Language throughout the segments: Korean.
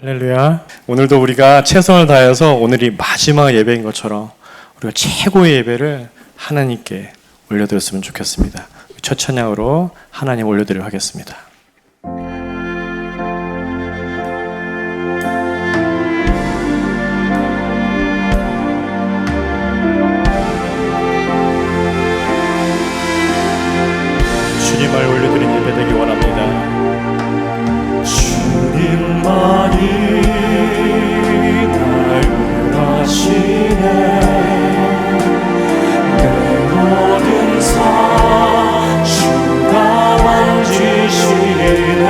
할렐루야. 오늘도 우리가 최선을 다해서 오늘이 마지막 예배인 것처럼 우리가 최고의 예배를 하나님께 올려드렸으면 좋겠습니다. 첫 찬양으로 하나님 올려드리도록 하겠습니다. 주님을 올려드린 예배 되기 원합니다. 주님만이 날 원하시네. 내 모든 삶 주가 만지시네.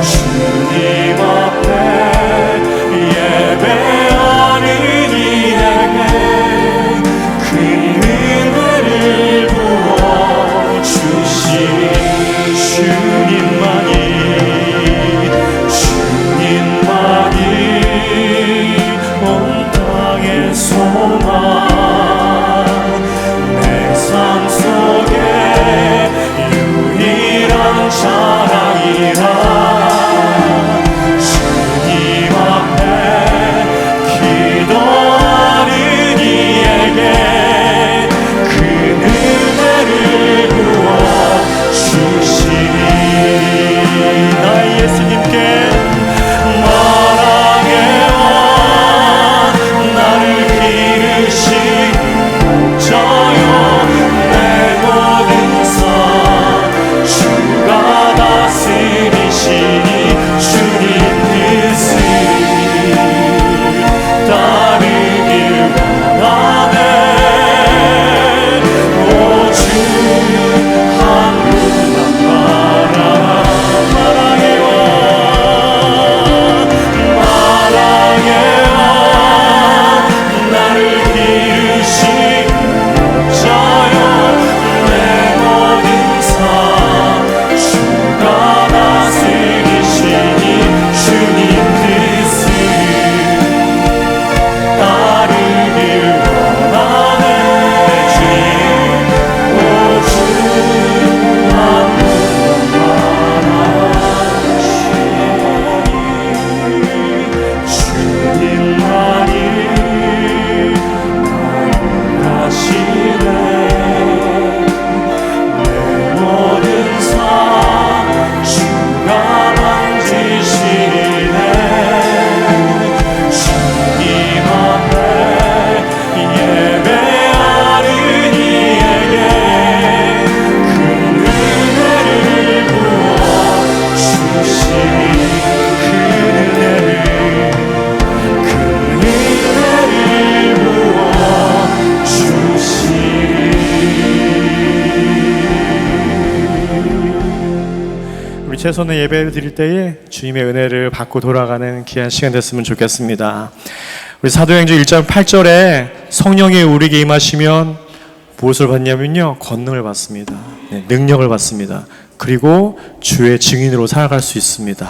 주님 앞에 예배하는 이에게 큰 은혜를 부어 주시니 주님만이 온 땅의 소망 내 삶 속에 유일한 자랑이라. 주님 앞에 기도하는 이에게 큰 은혜를 부어 주시니 나의 예수님께 최선의 예배를 드릴 때에 주님의 은혜를 받고 돌아가는 귀한 시간 됐으면 좋겠습니다. 우리 사도행전 1장 8절에 성령이 우리에게 임하시면 무엇을 받냐면요, 권능을 받습니다. 능력을 받습니다. 그리고 주의 증인으로 살아갈 수 있습니다.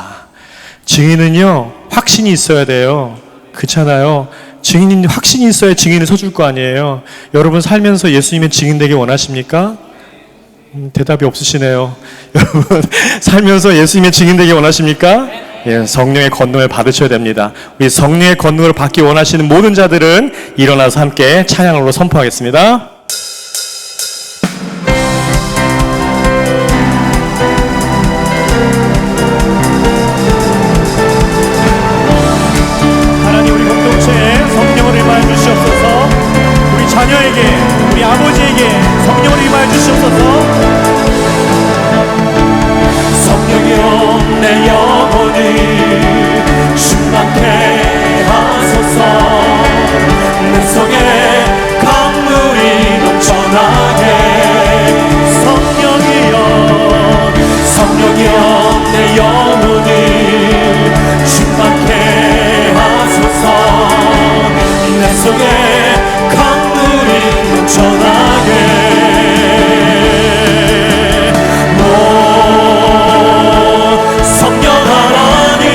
증인은요, 확신이 있어야 돼요. 그렇잖아요. 증인이 확신이 있어야 증인을 서줄 거 아니에요. 여러분 살면서 예수님의 증인 되기 원하십니까? 대답이 없으시네요. 여러분 살면서 예수님의 증인 되기 원하십니까? 예, 성령의 권능을 받으셔야 됩니다. 우리 성령의 권능을 받기 원하시는 모든 자들은 일어나서 함께 찬양으로 선포하겠습니다. 하나님, 우리 공동체에 성령을 임하여 주시옵소서. 우리 자녀에게, 우리 아버지에게 성령을 임하여 주시옵소서. 성령이여 내 영혼이 충만케 하소서. 내 속에 강물이 넘쳐나게. 성령이여 내 영혼이 충만케 하소서. 내 속에 강물이 넘쳐나게. 성령 하나님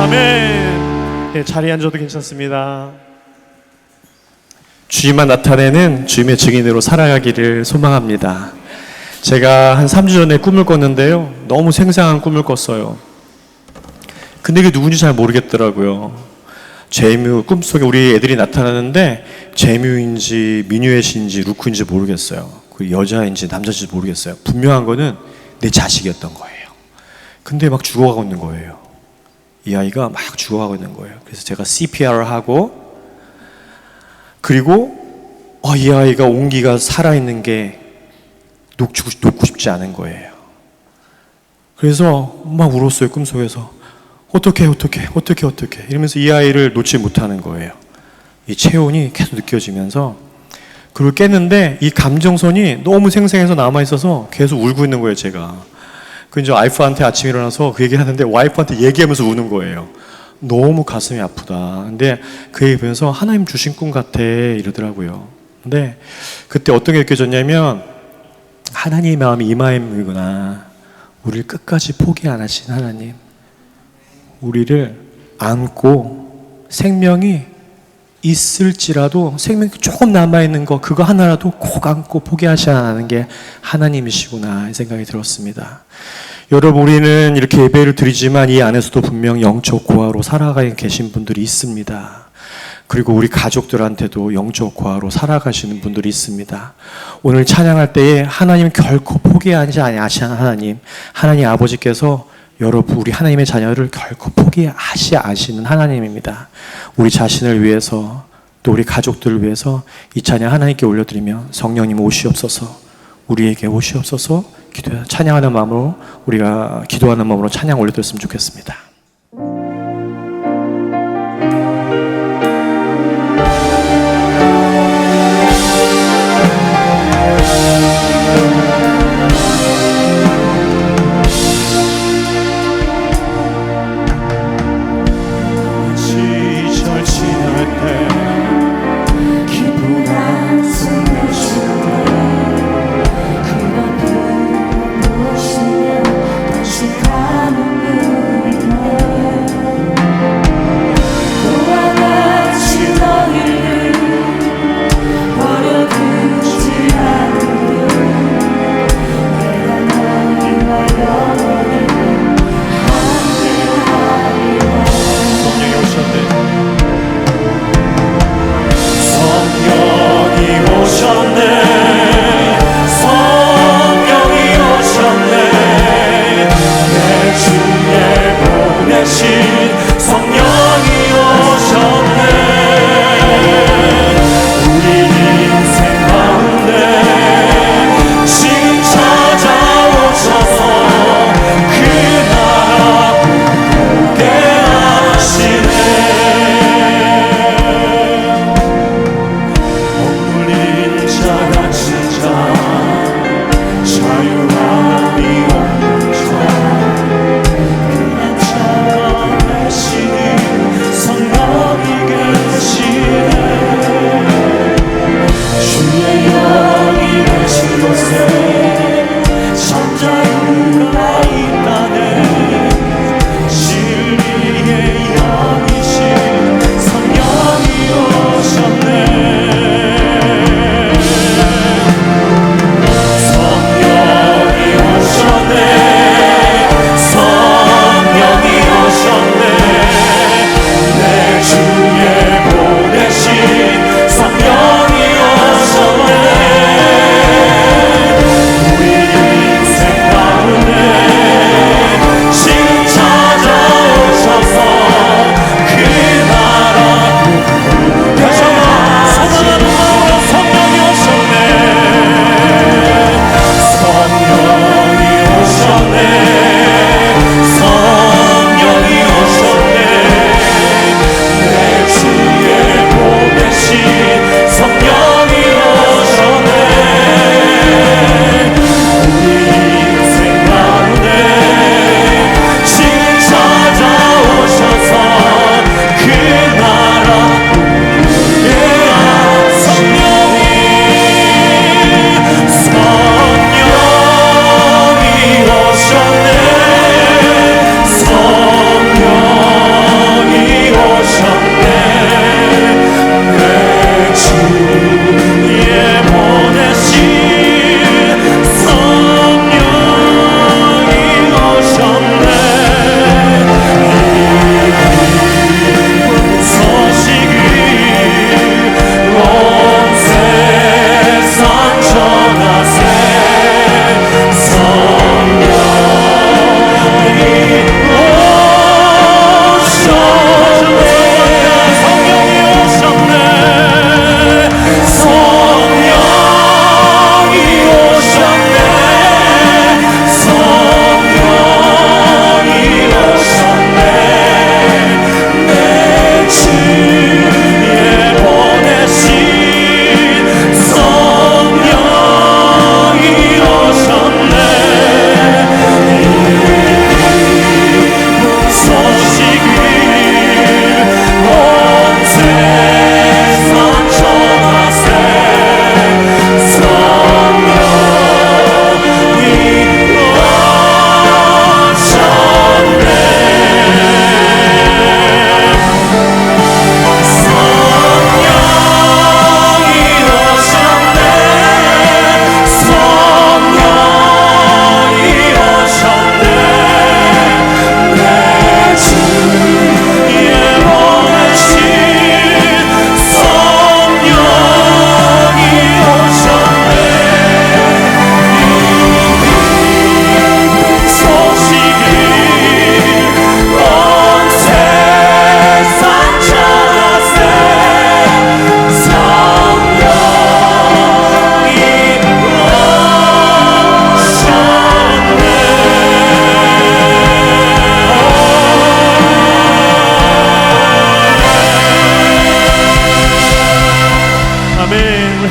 아멘. 예, 자리에 앉아도 괜찮습니다. 주님만 나타내는 주님의 증인으로 살아가기를 소망합니다. 제가 한 3주 전에 꿈을 꿨는데요. 너무 생생한 꿈을 꿨어요. 근데 이게 누군지 잘 모르겠더라고요. 제뮤, 꿈속에 우리 애들이 나타나는데 제뮤인지 미뉴엣인지 루크인지 모르겠어요. 그 여자인지 남자인지 모르겠어요. 분명한 거는 내 자식이었던 거예요. 근데 막 죽어가고 있는 거예요. 이 아이가 막 죽어가고 있는 거예요. 그래서 제가 CPR을 하고, 그리고 이 아이가 온기가 살아있는 게 놓고 싶지 않은 거예요. 그래서 막 울었어요. 꿈속에서. 어떻게 이러면서 이 아이를 놓지 못하는 거예요. 이 체온이 계속 느껴지면서. 그리고 깼는데 이 감정선이 너무 생생해서 남아있어서 계속 울고 있는 거예요, 제가. 그 이제 와이프한테 아침에 일어나서 그 얘기를 하는데 와이프한테 얘기하면서 우는 거예요. 너무 가슴이 아프다. 근데 그 얘기 보면서 하나님 주신 꿈 같아 이러더라고요. 근데 그때 어떤 게 느껴졌냐면 하나님의 마음이 이 마음이구나. 우리를 끝까지 포기 안 하신 하나님. 우리를 안고 생명이 있을지라도 생명이 조금 남아있는 거 그거 하나라도 꼭 안고 포기하지 않는 게 하나님이시구나 이 생각이 들었습니다. 여러분, 우리는 이렇게 예배를 드리지만 이 안에서도 분명 영적 고아로 살아가 계신 분들이 있습니다. 그리고 우리 가족들한테도 영적 고아로 살아가시는 분들이 있습니다. 오늘 찬양할 때에 하나님 결코 포기하지 아니하시는 하나님 아버지께서 여러분, 우리 하나님의 자녀를 결코 포기하지 않으시는 하나님입니다. 우리 자신을 위해서 또 우리 가족들을 위해서 이 찬양 하나님께 올려드리며 성령님 오시옵소서, 우리에게 오시옵소서 찬양하는 마음으로 우리가 기도하는 마음으로 찬양 올려드렸으면 좋겠습니다.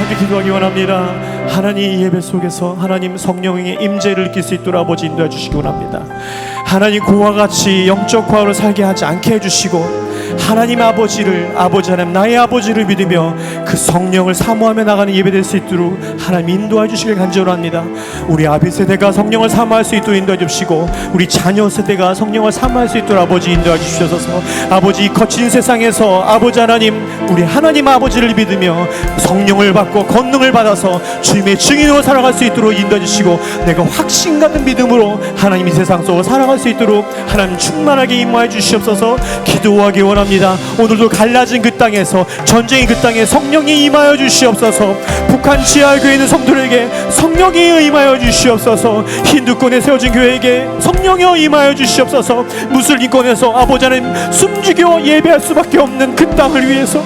함께 기도하기 원합니다. 하나님 이 예배 속에서 하나님 성령의 임재를 느낄 수 있도록 아버지 인도해 주시기 원합니다. 하나님 그와 같이 영적 과거로 살게 하지 않게 해주시고 하나님 아버지를 아버지 하나님 나의 아버지를 믿으며 그 성령을 사모하며 나가는 예배 될 수 있도록 하나님 인도해 주시길 간절합니다. 우리 아비 세대가 성령을 사모할 수 있도록 인도해 주시고 우리 자녀 세대가 성령을 사모할 수 있도록 아버지 인도해 주시옵소서. 아버지 이 거친 세상에서 아버지 하나님 우리 하나님 아버지를 믿으며 성령을 받고 권능을 받아서 주님의 증인으로 살아갈 수 있도록 인도해 주시고 내가 확신 같은 믿음으로 하나님 이 세상 속을 살아갈 수 있도록 하나님 충만하게 임하여 주시옵소서. 기도하기 원합니다. 오늘도 갈라진 그 땅에서 전쟁이 그 땅에 성령이 임하여 주시옵소서. 북한 지하교회 있는 성도들에게 성령이 임하여 주시옵소서. 힌두권에 세워진 교회에게 성령이 임하여 주시옵소서. 무슬림권에서 아버지 하나님 숨죽여 예배할 수밖에 없는 그 땅을 위해서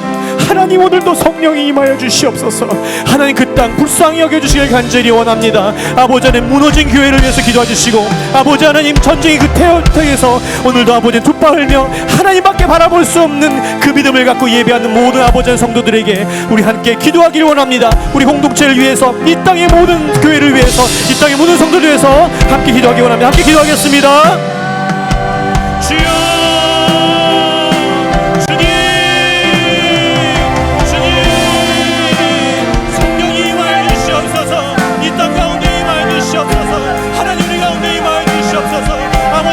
하나님 오늘도 성령이 임하여 주시옵소서. 하나님 그 땅 불쌍히 여겨주시길 간절히 원합니다. 아버지 하나님 무너진 교회를 위해서 기도해 주시고 아버지 하나님 전쟁이 그 태어에서 오늘도 아버지 두파 흘며 하나님밖에 바라볼 수 없는 그 믿음을 갖고 예배하는 모든 아버지 하나님 성도들에게 우리 함께 기도하기를 원합니다. 우리 공동체를 위해서 이 땅의 모든 교회를 위해서 이 땅의 모든 성도들을 위해서 함께 기도하기 원합니다. 함께 기도하겠습니다. 주여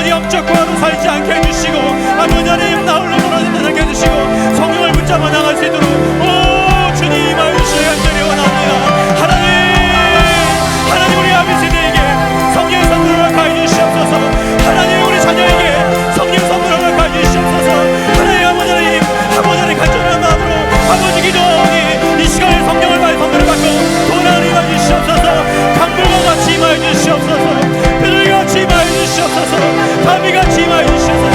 영적 과로 살지 않게 해주시고 아버지 하나님 나 홀로 돌아다니지 않게 해주시고 성령을 붙잡아 나갈 수 있도록 오 주님 임하여 주시길 간절히 원합니다. 하나님 우리 아비 세대에게 성령의 선물을 가해 주시옵소서. 하나님 우리 자녀에게 성령의 선물을 가해 주시옵소서. 하나님 아버지 하나님 간절한 마음으로 아버지 기도하오니 이 시간에 성령을 받은 선물을 받고 도나를 임하여 주시옵소서. 강물과 같이 임하여 주시옵소서. 비둘기 같이 임하여 주시옵소서. 다비같이 임하여 주시옵소서.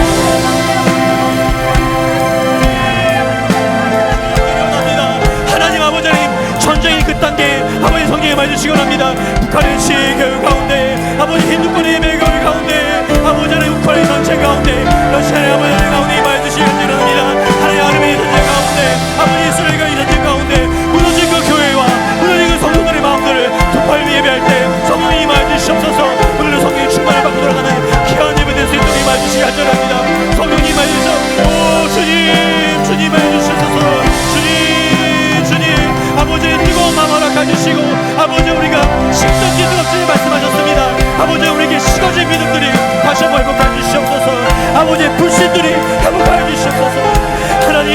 하나님 아버지 하나님 전쟁이 그 단계 아버지 성령에 임하여 주시기 원합니다. 북한의 시교육 가운데 아버지 힌두권의 예배교육 가운데 아버지 하나님 우크라이나 전체 가운데 러시아의 아버지 하나님 가운데 임하여 주시기 원합니다. 하나님 아르메니아 전체 가운데 아버지 이스라엘과 이 전체 가운데 무너진 그 교회와 무너진 그 성도들의 마음들을 두팔 예배할 때 성령이 임하여 주시옵소서. 오늘도 성령의 충만을 받고 돌아가는 귀한 예배 될 수 있도록 임하여 주시기 간절합니다. 성령님 임하여 주셔서 오 주님 임하여 주셔서 주님 아버지의 뜨거운 마음 허락하주시고 아버지 우리가 식든지 뜨겁지 말씀하셨습니다. 아버지 우리에게 식어진 믿음들이 다시 한번 회복하여 주시옵소서. 아버지의 불신들이 회복하여 주시옵소서. 하나님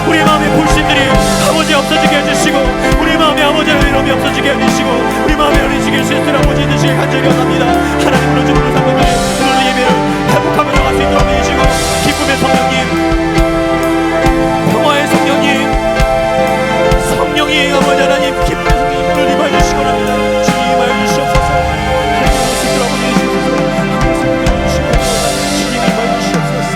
우리 마음의 불신들이 아버지 없어지게 해주시고 우리 마음의 아버지의 의로움이 없어지게 해주시고 우리 마음의 어리지게 실수를 아버지 해주시길 간절히 원합니다. 하나님 무너진 우리 성도들이 오늘 예배를 회복하며 나갈 수 있도록 해주시고 기쁨의 성령님 평화의 성령님 성령이 아버지 하나님 기쁨의 성령님을 임하여 주시기 원합니다. 주님 임하여 주시옵소서. 하나님의 모습을 아버지 해주시옵소서. 주님 임하여 주시옵소서.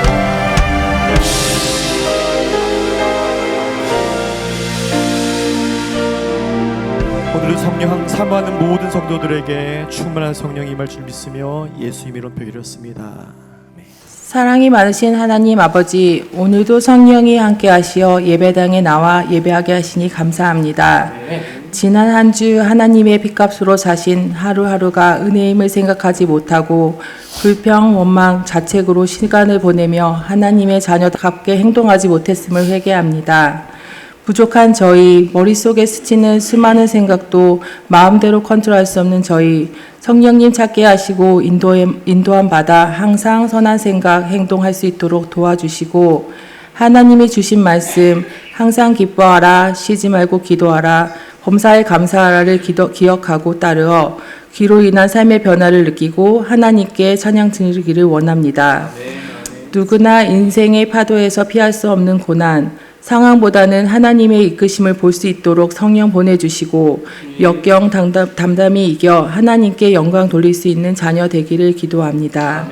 오늘은 성령 사모하는 모든 성도들에게 충만한 성령이 임할 줄 믿으며 예수 이름으로 표기했습니다. 사랑이 많으신 하나님 아버지, 오늘도 성령이 함께 하시어 예배당에 나와 예배하게 하시니 감사합니다. 지난 한 주 하나님의 핏값으로 사신 하루하루가 은혜임을 생각하지 못하고 불평, 원망, 자책으로 시간을 보내며 하나님의 자녀답게 행동하지 못했음을 회개합니다. 부족한 저희, 머릿속에 스치는 수많은 생각도 마음대로 컨트롤할 수 없는 저희, 성령님 찾게 하시고 인도함 받아 항상 선한 생각, 행동할 수 있도록 도와주시고 하나님이 주신 말씀, 항상 기뻐하라, 쉬지 말고 기도하라, 범사에 감사하라를 기억하고 따르어 귀로 인한 삶의 변화를 느끼고 하나님께 찬양 드리기를 원합니다. 누구나 인생의 파도에서 피할 수 없는 고난, 상황보다는 하나님의 이끄심을 볼 수 있도록 성령 보내주시고 역경 담담히 이겨 하나님께 영광 돌릴 수 있는 자녀 되기를 기도합니다.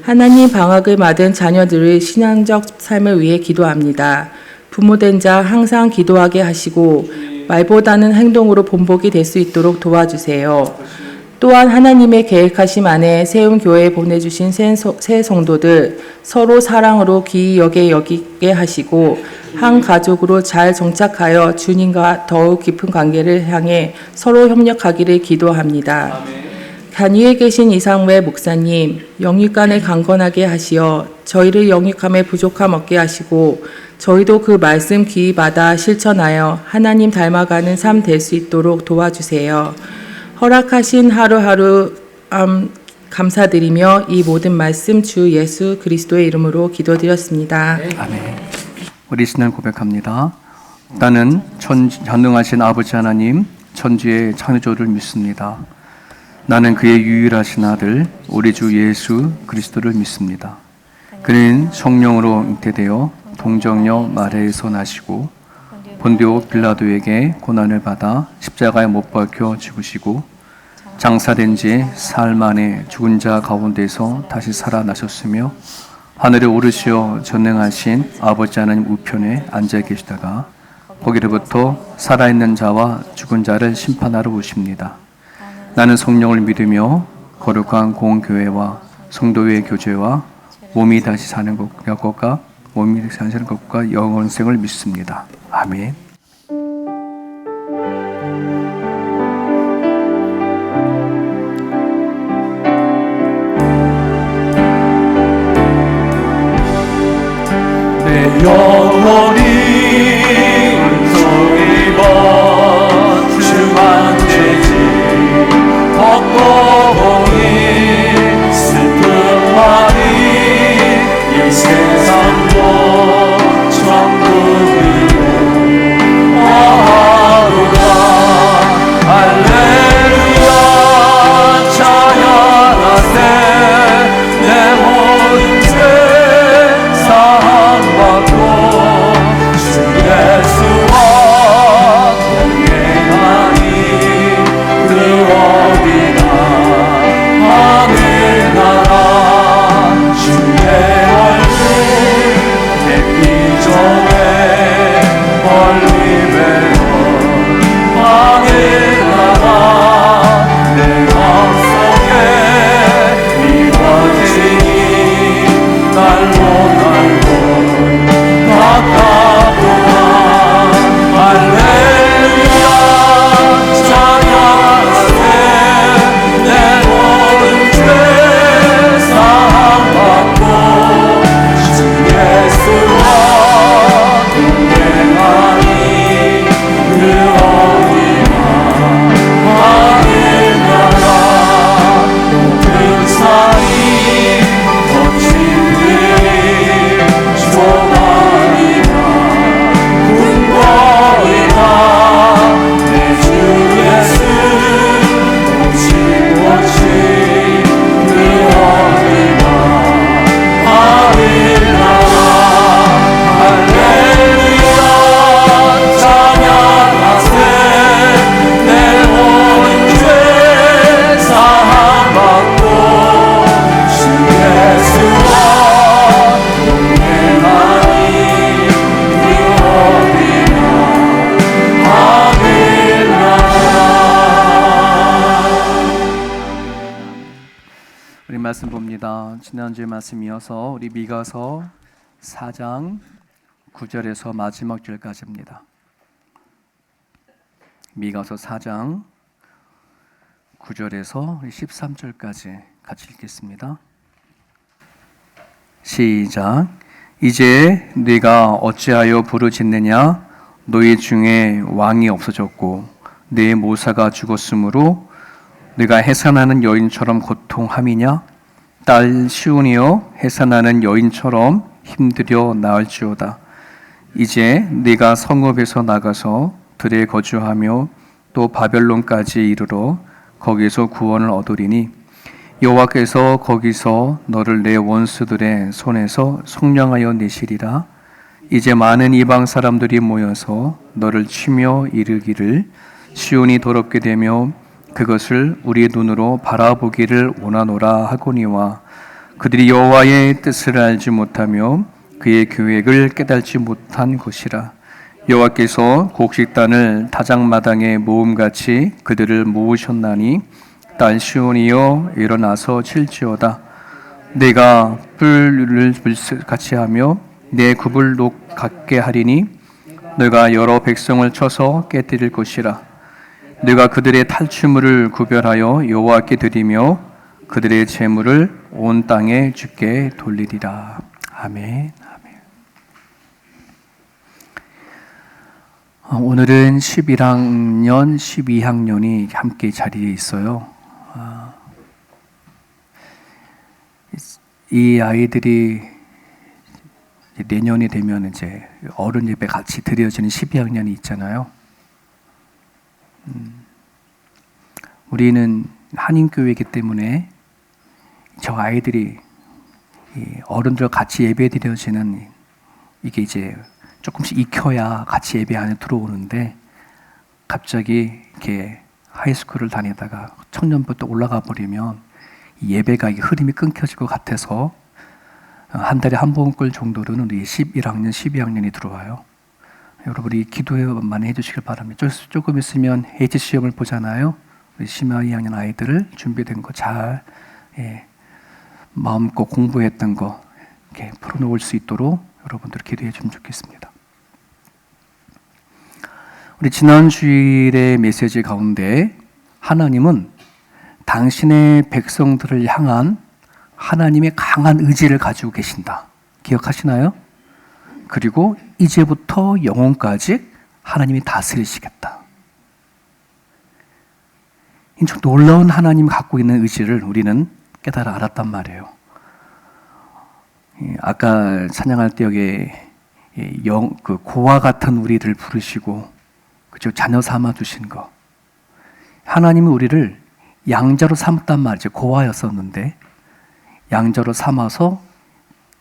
하나님 방학을 맞은 자녀들의 신앙적 삶을 위해 기도합니다. 부모된 자 항상 기도하게 하시고 말보다는 행동으로 본보기 될 수 있도록 도와주세요. 또한 하나님의 계획하심 안에 세운 교회에 보내주신 새 성도들 서로 사랑으로 귀히 여기게 하시고 한 가족으로 잘 정착하여 주님과 더욱 깊은 관계를 향해 서로 협력하기를 기도합니다. 단위에 계신 이상회 목사님, 영육간에 강건하게 하시어 저희를 영육함에 부족함 없게 하시고 저희도 그 말씀 귀히 받아 실천하여 하나님 닮아가는 삶 될 수 있도록 도와주세요. 허락하신 하루하루 감사드리며 이 모든 말씀 주 예수 그리스도의 이름으로 기도드렸습니다. 아멘. 우리 신앙 고백합니다. 나는 전능하신 아버지 하나님, 천지의 창조주를 믿습니다. 나는 그의 유일하신 아들, 우리 주 예수 그리스도를 믿습니다. 그는 성령으로 잉태되어 동정녀 마리아에서 나시고 본디오 빌라도에게 고난을 받아 십자가에 못 박혀 죽으시고 장사된 지 사흘 만에 죽은 자 가운데서 다시 살아나셨으며 하늘에 오르시어 전능하신 아버지 하나님 우편에 앉아 계시다가 거기로부터 살아있는 자와 죽은 자를 심판하러 오십니다. 나는 성령을 믿으며 거룩한 공교회와 성도의 교제와 몸이 다시 사는 것과 영원생을 믿습니다. 아멘. 영원히 은총입어 주만 되지 헛고봉이 슬픔만이 이 세상도 천국이고 하루가 할렐루야 찬양하세 내 모든 죄 사함받고 주 예수와 동행하니 그 어디나 하늘나라 주의 얼굴 햇빛中에 멀리 배워 하늘나라 내 마음속에 이루어지니 날로 가까우나 할렐루야 찬양하세 내 모든 죄 사함받고 주 예수와 동행하니 그 어디나 하늘나라 모든 사이 거친 길이 조만이다 궁궐이다 내 주 예수 오직 그 어디나 하늘나라 할렐루야 찬양하세 내 모든 죄 사함받고 주 예수와 동행하니 그 어디나 하늘나라. 우리 말씀 봅니다. 지난주에 말씀 이어서 우리 미가서 4장 9절에서 마지막 절까지입니다. 미가서 4장 9절에서 13절까지 같이 읽겠습니다. 시작. 이제 네가 어찌하여 부르짖느냐? 너희 중에 왕이 없어졌고 네 모사가 죽었으므로 네가 해산하는 여인처럼 고통함이냐? 딸 시온이여 해산하는 여인처럼 힘들여 나을지어다. 이제 네가 성읍에서 나가서 들에 거주하며 또 바벨론까지 이르러 거기서 구원을 얻으리니 여호와께서 거기서 너를 내 원수들의 손에서 속량하여 내시리라. 이제 많은 이방 사람들이 모여서 너를 치며 이르기를 시온이 더럽게 되며 그것을 우리의 눈으로 바라보기를 원하노라 하거니와 그들이 여호와의 뜻을 알지 못하며 그의 계획을 깨달지 못한 것이라. 여호와께서 곡식단을 다장마당에 모음같이 그들을 모으셨나니 딸 시온이여 일어나서 칠지어다. 내가 뿔을 같이 하며 내 굽을 녹게 하리니 너가 여러 백성을 쳐서 깨뜨릴 것이라. 내가 그들의 탈취물을 구별하여 여호와께 드리며 그들의 재물을 온 땅에 주께 돌리리라. 아멘. 오늘은 11학년, 12학년이 함께 자리에 있어요. 이 아이들이 내년이 되면 이제 어른 예배 같이 드려지는 12학년이 있잖아요. 우리는 한인교회이기 때문에 저 아이들이 어른들과 같이 예배 드려지는 이게 이제 조금씩 익혀야 같이 예배 안에 들어오는데 갑자기 이렇게 하이스쿨을 다니다가 청년부터 올라가 버리면 예배가 흐름이 끊겨질 것 같아서 한 달에 한 번꼴 정도로는 우리 11학년, 12학년이 들어와요. 여러분이 기도만 해주시길 바랍니다. 조금 있으면 H 시험을 보잖아요. 우리 심야 2학년 아이들을 준비된 거 잘 마음껏 공부했던 거 이렇게 풀어놓을 수 있도록 여러분들 기도해 주면 좋겠습니다. 우리 지난 주일의 메시지 가운데 하나님은 당신의 백성들을 향한 하나님의 강한 의지를 가지고 계신다. 기억하시나요? 그리고 이제부터 영원까지 하나님이 다스리시겠다. 이 놀라운 하나님이 갖고 있는 의지를 우리는 깨달아 알았단 말이에요. 아까 찬양할 때 여기 그 고와 같은 우리를 부르시고 그죠? 자녀 삼아 주신 거. 하나님이 우리를 양자로 삼았단 말이죠. 고아였었는데 양자로 삼아서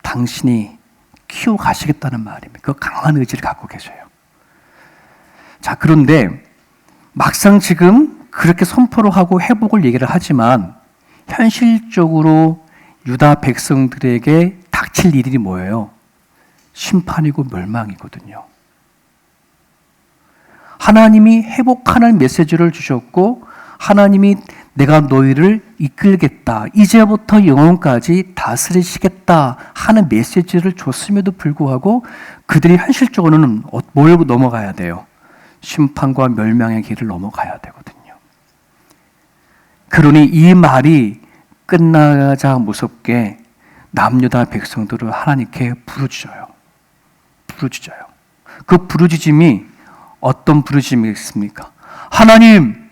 당신이 키워 가시겠다는 말입니다. 그 강한 의지를 갖고 계셔요. 자, 그런데 막상 지금 그렇게 선포를 하고 회복을 얘기를 하지만 현실적으로 유다 백성들에게 닥칠 일이 뭐예요? 심판이고 멸망이거든요. 하나님이 회복하는 메시지를 주셨고 하나님이 내가 너희를 이끌겠다. 이제부터 영원까지 다스리시겠다 하는 메시지를 줬음에도 불구하고 그들이 현실적으로는 뭘 넘어가야 돼요? 심판과 멸망의 길을 넘어가야 되거든요. 그러니 이 말이 끝나자 무섭게 남유다 백성들을 하나님께 부르짖어요. 그 부르짖음이 어떤 부르짖음이겠습니까? 하나님,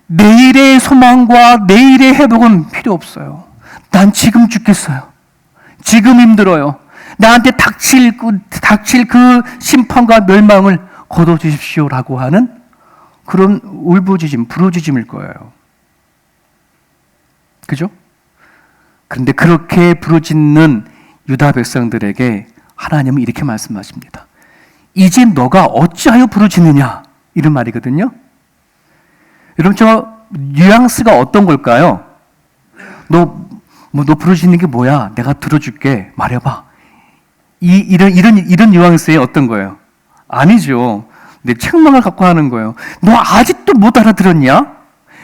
내일의 소망과 내일의 회복은 필요 없어요. 난 지금 죽겠어요. 지금 힘들어요. 나한테 닥칠 그 심판과 멸망을 거둬주십시오라고 하는 그런 울부짖음, 부르짖음일 거예요. 그죠? 그런데 그렇게 부르짖는 유다 백성들에게 하나님은 이렇게 말씀하십니다. 이제 너가 어찌하여 부르짖느냐? 이런 말이거든요. 여러분, 저 뉘앙스가 어떤 걸까요? 너 부르짖는 게 뭐야? 내가 들어줄게. 말해봐. 이런 뉘앙스의 어떤 거예요? 아니죠. 내 책망을 갖고 하는 거예요. 너 아직도 못 알아들었냐?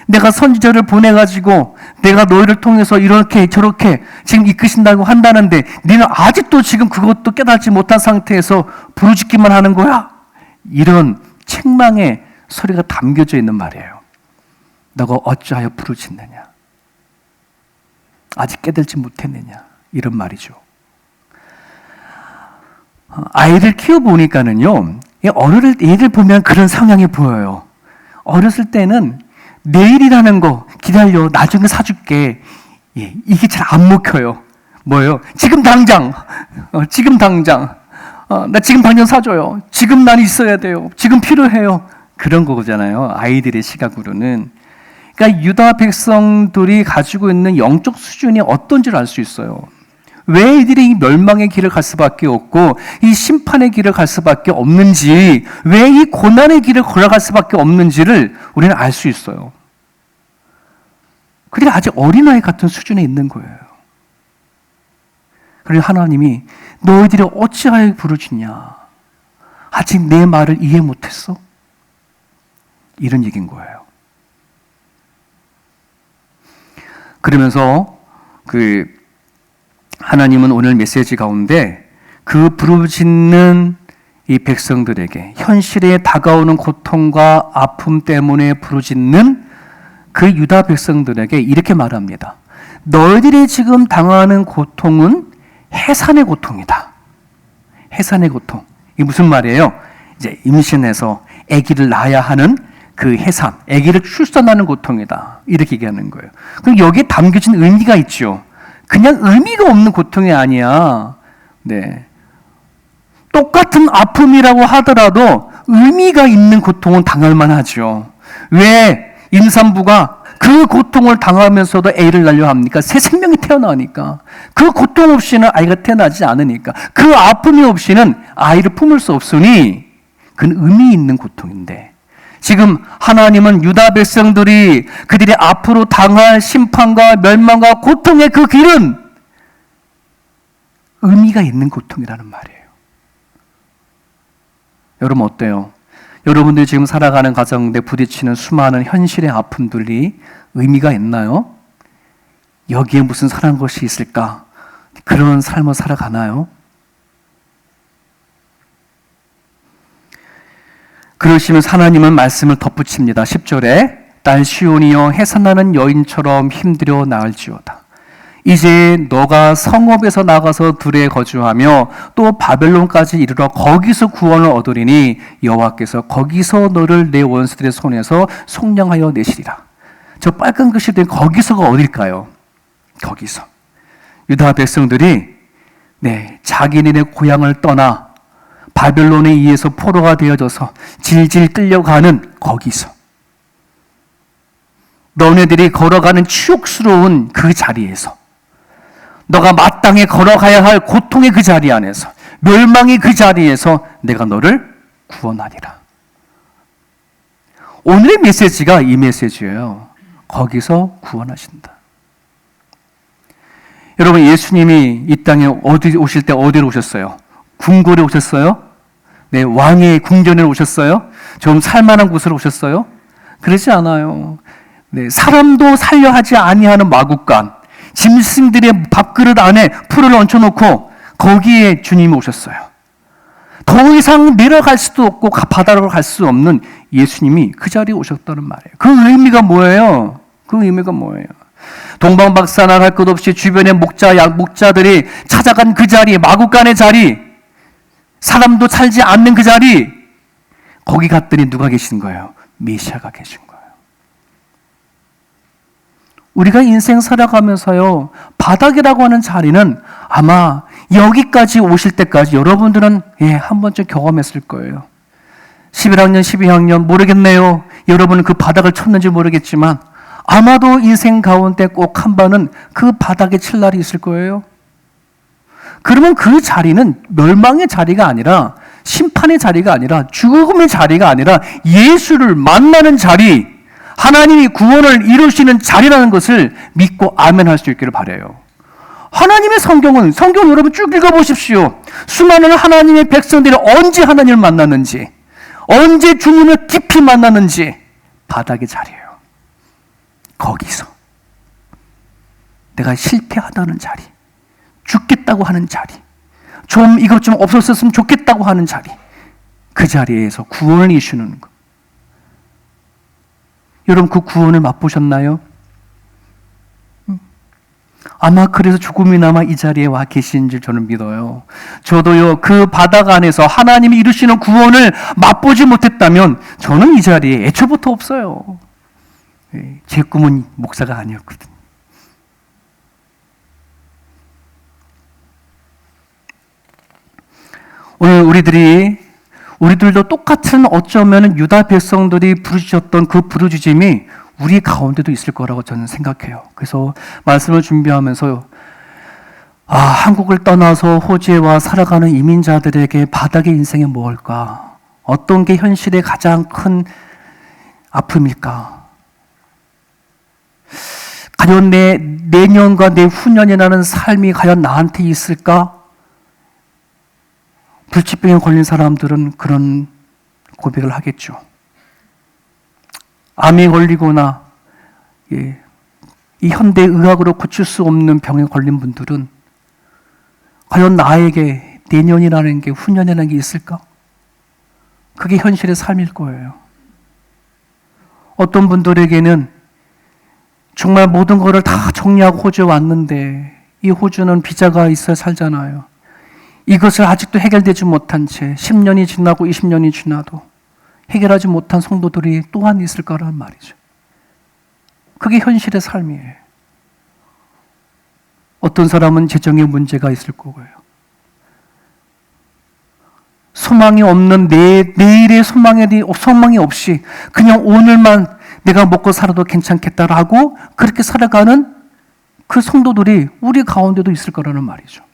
내가 선지자를 보내가지고 내가 너희를 통해서 이렇게 저렇게 지금 이끄신다고 한다는데 너는 아직도 지금 그것도 깨닫지 못한 상태에서 부르짖기만 하는 거야? 이런 책망의 소리가 담겨져 있는 말이에요. 너가 어찌하여 부르짖느냐? 아직 깨달지 못했느냐? 이런 말이죠. 아이를 키워보니까는요, 애들 보면 그런 성향이 보여요. 어렸을 때는 내일이라는 거 기다려, 나중에 사줄게. 이게 잘 안 먹혀요. 뭐예요? 지금 당장. 나 지금 당장 사줘요. 지금 난 있어야 돼요. 지금 필요해요. 그런 거잖아요. 아이들의 시각으로는. 그러니까 유다 백성들이 가지고 있는 영적 수준이 어떤지를 알 수 있어요. 왜 이들이 이 멸망의 길을 갈 수밖에 없고 이 심판의 길을 갈 수밖에 없는지, 왜 이 고난의 길을 걸어갈 수밖에 없는지를 우리는 알 수 있어요. 그들이 아직 어린아이 같은 수준에 있는 거예요. 그래서 하나님이 너희들이 어찌하여 부르짖냐? 아직 내 말을 이해 못했어? 이런 얘기인 거예요. 그러면서 하나님은 오늘 메시지 가운데 그 부르짖는 이 백성들에게 현실에 다가오는 고통과 아픔 때문에 부르짖는 그 유다 백성들에게 이렇게 말합니다. 너희들이 지금 당하는 고통은 해산의 고통이다. 해산의 고통. 이게 무슨 말이에요? 이제 임신해서 아기를 낳아야 하는 그 해산, 아기를 출산하는 고통이다. 이렇게 얘기하는 거예요. 그럼 여기에 담겨진 의미가 있죠. 그냥 의미가 없는 고통이 아니야. 네. 똑같은 아픔이라고 하더라도 의미가 있는 고통은 당할 만하죠. 왜 임산부가 그 고통을 당하면서도 애를 낳으려 합니까? 새 생명이 태어나니까. 그 고통 없이는 아이가 태어나지 않으니까. 그 아픔이 없이는 아이를 품을 수 없으니 그건 의미 있는 고통인데, 지금 하나님은 유다 백성들이 그들이 앞으로 당할 심판과 멸망과 고통의 그 길은 의미가 있는 고통이라는 말이에요. 여러분 어때요? 여러분들이 지금 살아가는 가정에 부딪히는 수많은 현실의 아픔들이 의미가 있나요? 여기에 무슨 선한 것이 있을까? 그런 삶을 살아가나요? 그러시면서 하나님은 말씀을 덧붙입니다. 10절에 딸 시온이여 해산하는 여인처럼 힘들여 나을지어다. 이제 너가 성읍에서 나가서 들에 거주하며 또 바벨론까지 이르러 거기서 구원을 얻으리니 여호와께서 거기서 너를 내 원수들의 손에서 속량하여 내시리라. 저 빨간 글씨 된 거기서가 어딜까요? 거기서 유다 백성들이 자기네의 고향을 떠나 바벨론에 의해서 포로가 되어져서 질질 끌려가는 거기서, 너네들이 걸어가는 치욕스러운 그 자리에서, 너가 마땅히 걸어가야 할 고통의 그 자리 안에서, 멸망의 그 자리에서 내가 너를 구원하리라. 오늘의 메시지가 이 메시지예요. 거기서 구원하신다. 여러분, 예수님이 이 땅에 오실 때 어디로 오셨어요? 궁궐에 오셨어요? 네, 왕의 궁전에 오셨어요? 좀 살만한 곳으로 오셨어요? 그러지 않아요. 네, 사람도 살려 하지 아니하는 마구간, 짐승들의 밥그릇 안에 풀을 얹혀놓고 거기에 주님이 오셨어요. 더 이상 내려갈 수도 없고 바다로 갈 수 없는 예수님이 그 자리에 오셨다는 말이에요. 그 의미가 뭐예요? 그 의미가 뭐예요? 동방박사나 할 것 없이 주변의 목자들이 찾아간 그 자리, 마구간의 자리, 사람도 살지 않는 그 자리, 거기 갔더니 누가 계신 거예요? 메시아가 계신 거예요. 우리가 인생 살아가면서요, 바닥이라고 하는 자리는 아마 여기까지 오실 때까지 여러분들은 한 번쯤 경험했을 거예요. 11학년, 12학년 모르겠네요. 여러분은 그 바닥을 쳤는지 모르겠지만 아마도 인생 가운데 꼭 한 번은 그 바닥에 칠 날이 있을 거예요. 그러면 그 자리는 멸망의 자리가 아니라, 심판의 자리가 아니라, 죽음의 자리가 아니라 예수를 만나는 자리, 하나님이 구원을 이루시는 자리라는 것을 믿고 아멘할 수 있기를 바라요. 하나님의 성경 여러분 쭉 읽어보십시오. 수많은 하나님의 백성들이 언제 하나님을 만났는지, 언제 주님을 깊이 만났는지, 바닥의 자리예요. 거기서 내가 실패하다는 자리, 죽겠다고 하는 자리, 좀 이것 좀 없었으면 좋겠다고 하는 자리, 그 자리에서 구원을 이루시는 것. 여러분 그 구원을 맛보셨나요? 아마 그래서 조금이나마 이 자리에 와 계신 줄 저는 믿어요. 저도요, 그 바닥 안에서 하나님이 이루시는 구원을 맛보지 못했다면 저는 이 자리에 애초부터 없어요. 제 꿈은 목사가 아니었거든요. 오늘 우리들도 똑같은, 어쩌면 유다 백성들이 부르짖었던 그 부르짖음이 우리 가운데도 있을 거라고 저는 생각해요. 그래서 말씀을 준비하면서 한국을 떠나서 호주에 살아가는 이민자들에게 바닥의 인생이 무엇일까? 어떤 게 현실의 가장 큰 아픔일까? 과연 내 내년과 내 후년이라는 삶이 과연 나한테 있을까? 불치병에 걸린 사람들은 그런 고백을 하겠죠. 암에 걸리거나 이 현대 의학으로 고칠 수 없는 병에 걸린 분들은 과연 나에게 내년이라는 게, 후년이라는 게 있을까? 그게 현실의 삶일 거예요. 어떤 분들에게는 정말 모든 것을 다 정리하고 호주에 왔는데, 이 호주는 비자가 있어야 살잖아요. 이것을 아직도 해결되지 못한 채 10년이 지나고 20년이 지나도 해결하지 못한 성도들이 또한 있을 거란 말이죠. 그게 현실의 삶이에요. 어떤 사람은 재정에 문제가 있을 거고요. 소망이 없는 내일의 소망이 없이 그냥 오늘만 내가 먹고 살아도 괜찮겠다라고 그렇게 살아가는 그 성도들이 우리 가운데도 있을 거라는 말이죠.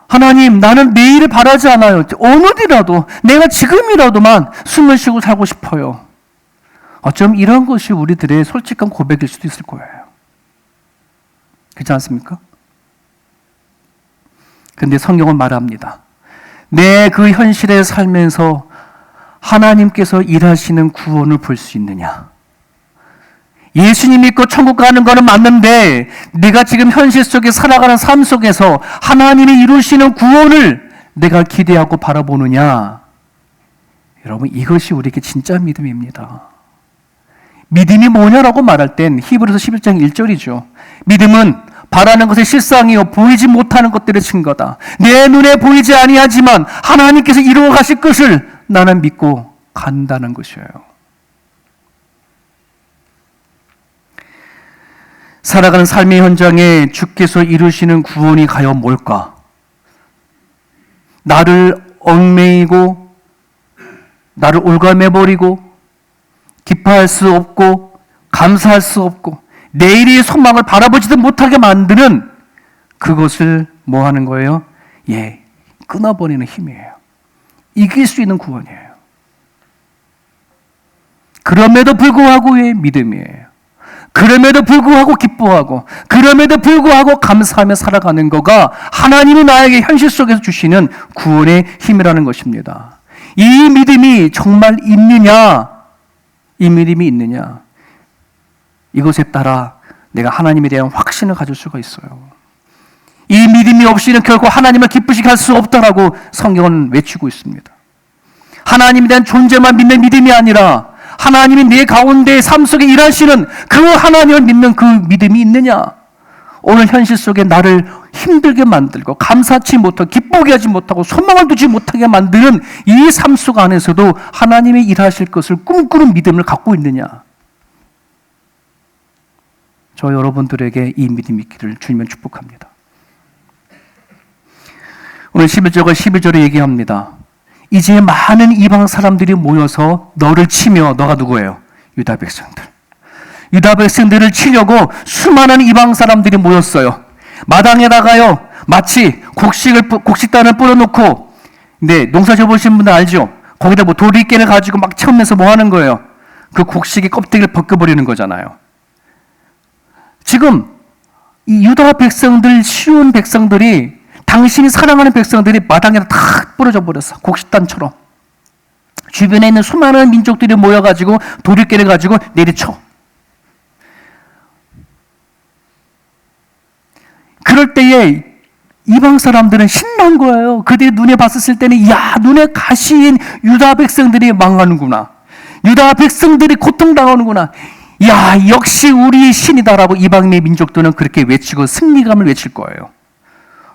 하나님, 나는 내일을 바라지 않아요. 오늘이라도, 내가 지금이라도만 숨을 쉬고 살고 싶어요. 어쩜 이런 것이 우리들의 솔직한 고백일 수도 있을 거예요. 그렇지 않습니까? 근데 성경은 말합니다. 내 그 현실에 살면서 하나님께서 일하시는 구원을 볼 수 있느냐? 예수님 믿고 천국 가는 거는 맞는데 내가 지금 현실 속에 살아가는 삶 속에서 하나님이 이루시는 구원을 내가 기대하고 바라보느냐? 여러분, 이것이 우리에게 진짜 믿음입니다. 믿음이 뭐냐라고 말할 땐 히브리서 11장 1절이죠. 믿음은 바라는 것의 실상이요 보이지 못하는 것들의 증거다. 내 눈에 보이지 아니하지만 하나님께서 이루어 가실 것을 나는 믿고 간다는 것이에요. 살아가는 삶의 현장에 주께서 이루시는 구원이 과연 뭘까? 나를 얽매이고 나를 올가매버리고 기뻐할 수 없고 감사할 수 없고 내일의 소망을 바라보지도 못하게 만드는 그것을 뭐 하는 거예요? 끊어버리는 힘이에요. 이길 수 있는 구원이에요. 그럼에도 불구하고 왜 믿음이에요? 그럼에도 불구하고 기뻐하고 그럼에도 불구하고 감사하며 살아가는 거가 하나님이 나에게 현실 속에서 주시는 구원의 힘이라는 것입니다. 이 믿음이 정말 있느냐? 이 믿음이 있느냐? 이것에 따라 내가 하나님에 대한 확신을 가질 수가 있어요. 이 믿음이 없이는 결코 하나님을 기쁘시게 할 수 없다라고 성경은 외치고 있습니다. 하나님에 대한 존재만 믿는 믿음이 아니라 하나님이 내 가운데 삶 속에 일하시는 그 하나님을 믿는 그 믿음이 있느냐? 오늘 현실 속에 나를 힘들게 만들고 감사치 못하고 기쁘게 하지 못하고 소망을 두지 못하게 만드는 이 삶 속 안에서도 하나님이 일하실 것을 꿈꾸는 믿음을 갖고 있느냐? 저 여러분들에게 이 믿음이 있기를 주님은 축복합니다. 오늘 11절과 12절에 얘기합니다. 이제 많은 이방 사람들이 모여서 너를 치며, 너가 누구예요? 유다 백성들. 유다 백성들을 치려고 수많은 이방 사람들이 모였어요. 마당에다가요, 마치 곡식단을 뿌려놓고, 근데 농사 지어보신 분들 알죠? 거기다 뭐 도리깨를 가지고 막 채우면서 뭐 하는 거예요? 그 곡식의 껍데기를 벗겨버리는 거잖아요. 지금 이 유다 백성들, 쉬운 백성들이, 당신이 사랑하는 백성들이 마당에다 다 뿌려져 버렸어. 곡식단처럼. 주변에 있는 수많은 민족들이 모여가지고 도리깨를 가지고 내리쳐. 그럴 때에 이방 사람들은 신난 거예요. 그들이 눈에 봤었을 때는, 야, 눈에 가시인 유다 백성들이 망하는구나. 유다 백성들이 고통당하는구나. 야, 역시 우리의 신이다라고 이방의 민족들은 그렇게 외치고 승리감을 외칠 거예요.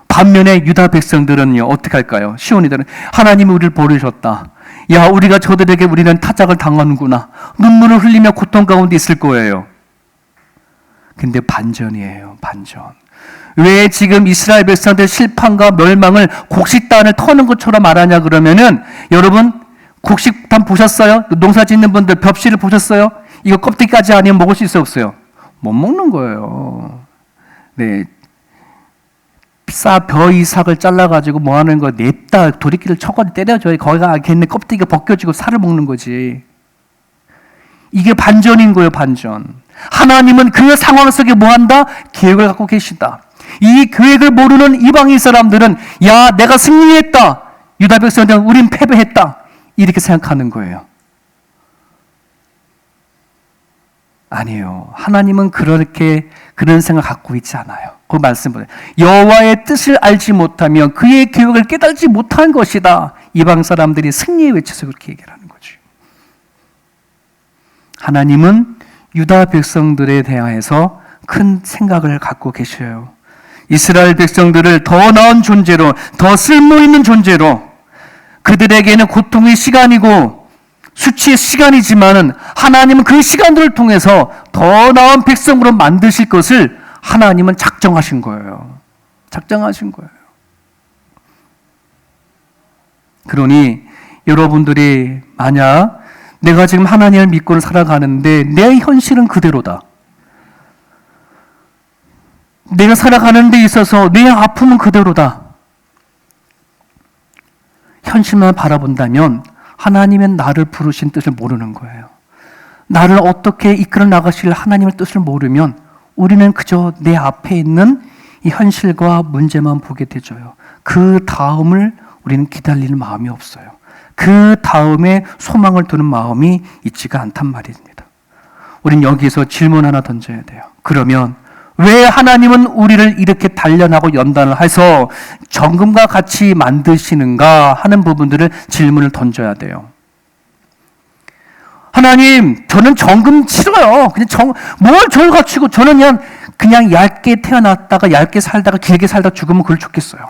반면에 유다 백성들은요, 어떻게 할까요? 시온이들은 하나님이 우리를 버리셨다. 야, 우리가 저들에게 우리는 타작을 당하는구나. 눈물을 흘리며 고통 가운데 있을 거예요. 근데 반전이에요, 반전. 왜 지금 이스라엘 백성들 실판과 멸망을 곡식단을 터는 것처럼 말하냐 그러면은, 여러분 곡식단 보셨어요? 농사 짓는 분들 벽실을 보셨어요? 이거 껍데기까지 아니면 먹을 수 있어요, 없어요? 못 먹는 거예요. 네, 벼 이삭을 잘라가지고 뭐 하는 거, 냅다 도리끼를 쳐가지고 때려줘야 거기가 걔네 껍데기가 벗겨지고 살을 먹는 거지. 이게 반전인 거예요, 반전. 하나님은 그 상황 속에 뭐 한다? 계획을 갖고 계시다. 이 계획을 모르는 이방인 사람들은, 야, 내가 승리했다. 유다 백성들은 우린 패배했다. 이렇게 생각하는 거예요. 아니에요. 하나님은 그런 생각 갖고 있지 않아요. 그 말씀 보세요. 여호와의 뜻을 알지 못하며 그의 계획을 깨달지 못한 것이다. 이방 사람들이 승리의 외쳐서 그렇게 얘기를 하는 거죠. 하나님은 유다 백성들에 대하여서 큰 생각을 갖고 계셔요. 이스라엘 백성들을 더 나은 존재로, 더 쓸모있는 존재로, 그들에게는 고통의 시간이고 수치의 시간이지만은 하나님은 그 시간들을 통해서 더 나은 백성으로 만드실 것을 하나님은 작정하신 거예요. 작정하신 거예요. 그러니 여러분들이 만약 내가 지금 하나님을 믿고 살아가는데 내 현실은 그대로다. 내가 살아가는 데 있어서 내 아픔은 그대로다. 현실만 바라본다면 하나님은 나를 부르신 뜻을 모르는 거예요. 나를 어떻게 이끌어 나가실 하나님의 뜻을 모르면 우리는 그저 내 앞에 있는 이 현실과 문제만 보게 되죠. 그 다음을 우리는 기다리는 마음이 없어요. 그 다음에 소망을 두는 마음이 있지가 않단 말입니다. 우린 여기서 질문 하나 던져야 돼요. 그러면 왜 하나님은 우리를 이렇게 단련하고 연단을 해서 정금과 같이 만드시는가 하는 부분들을 질문을 던져야 돼요. 하나님, 저는 정금 싫어요. 뭘 저를 갖추고 저는 그냥 얇게 태어났다가 얇게 살다가 길게 살다가 죽으면 그걸 좋겠어요.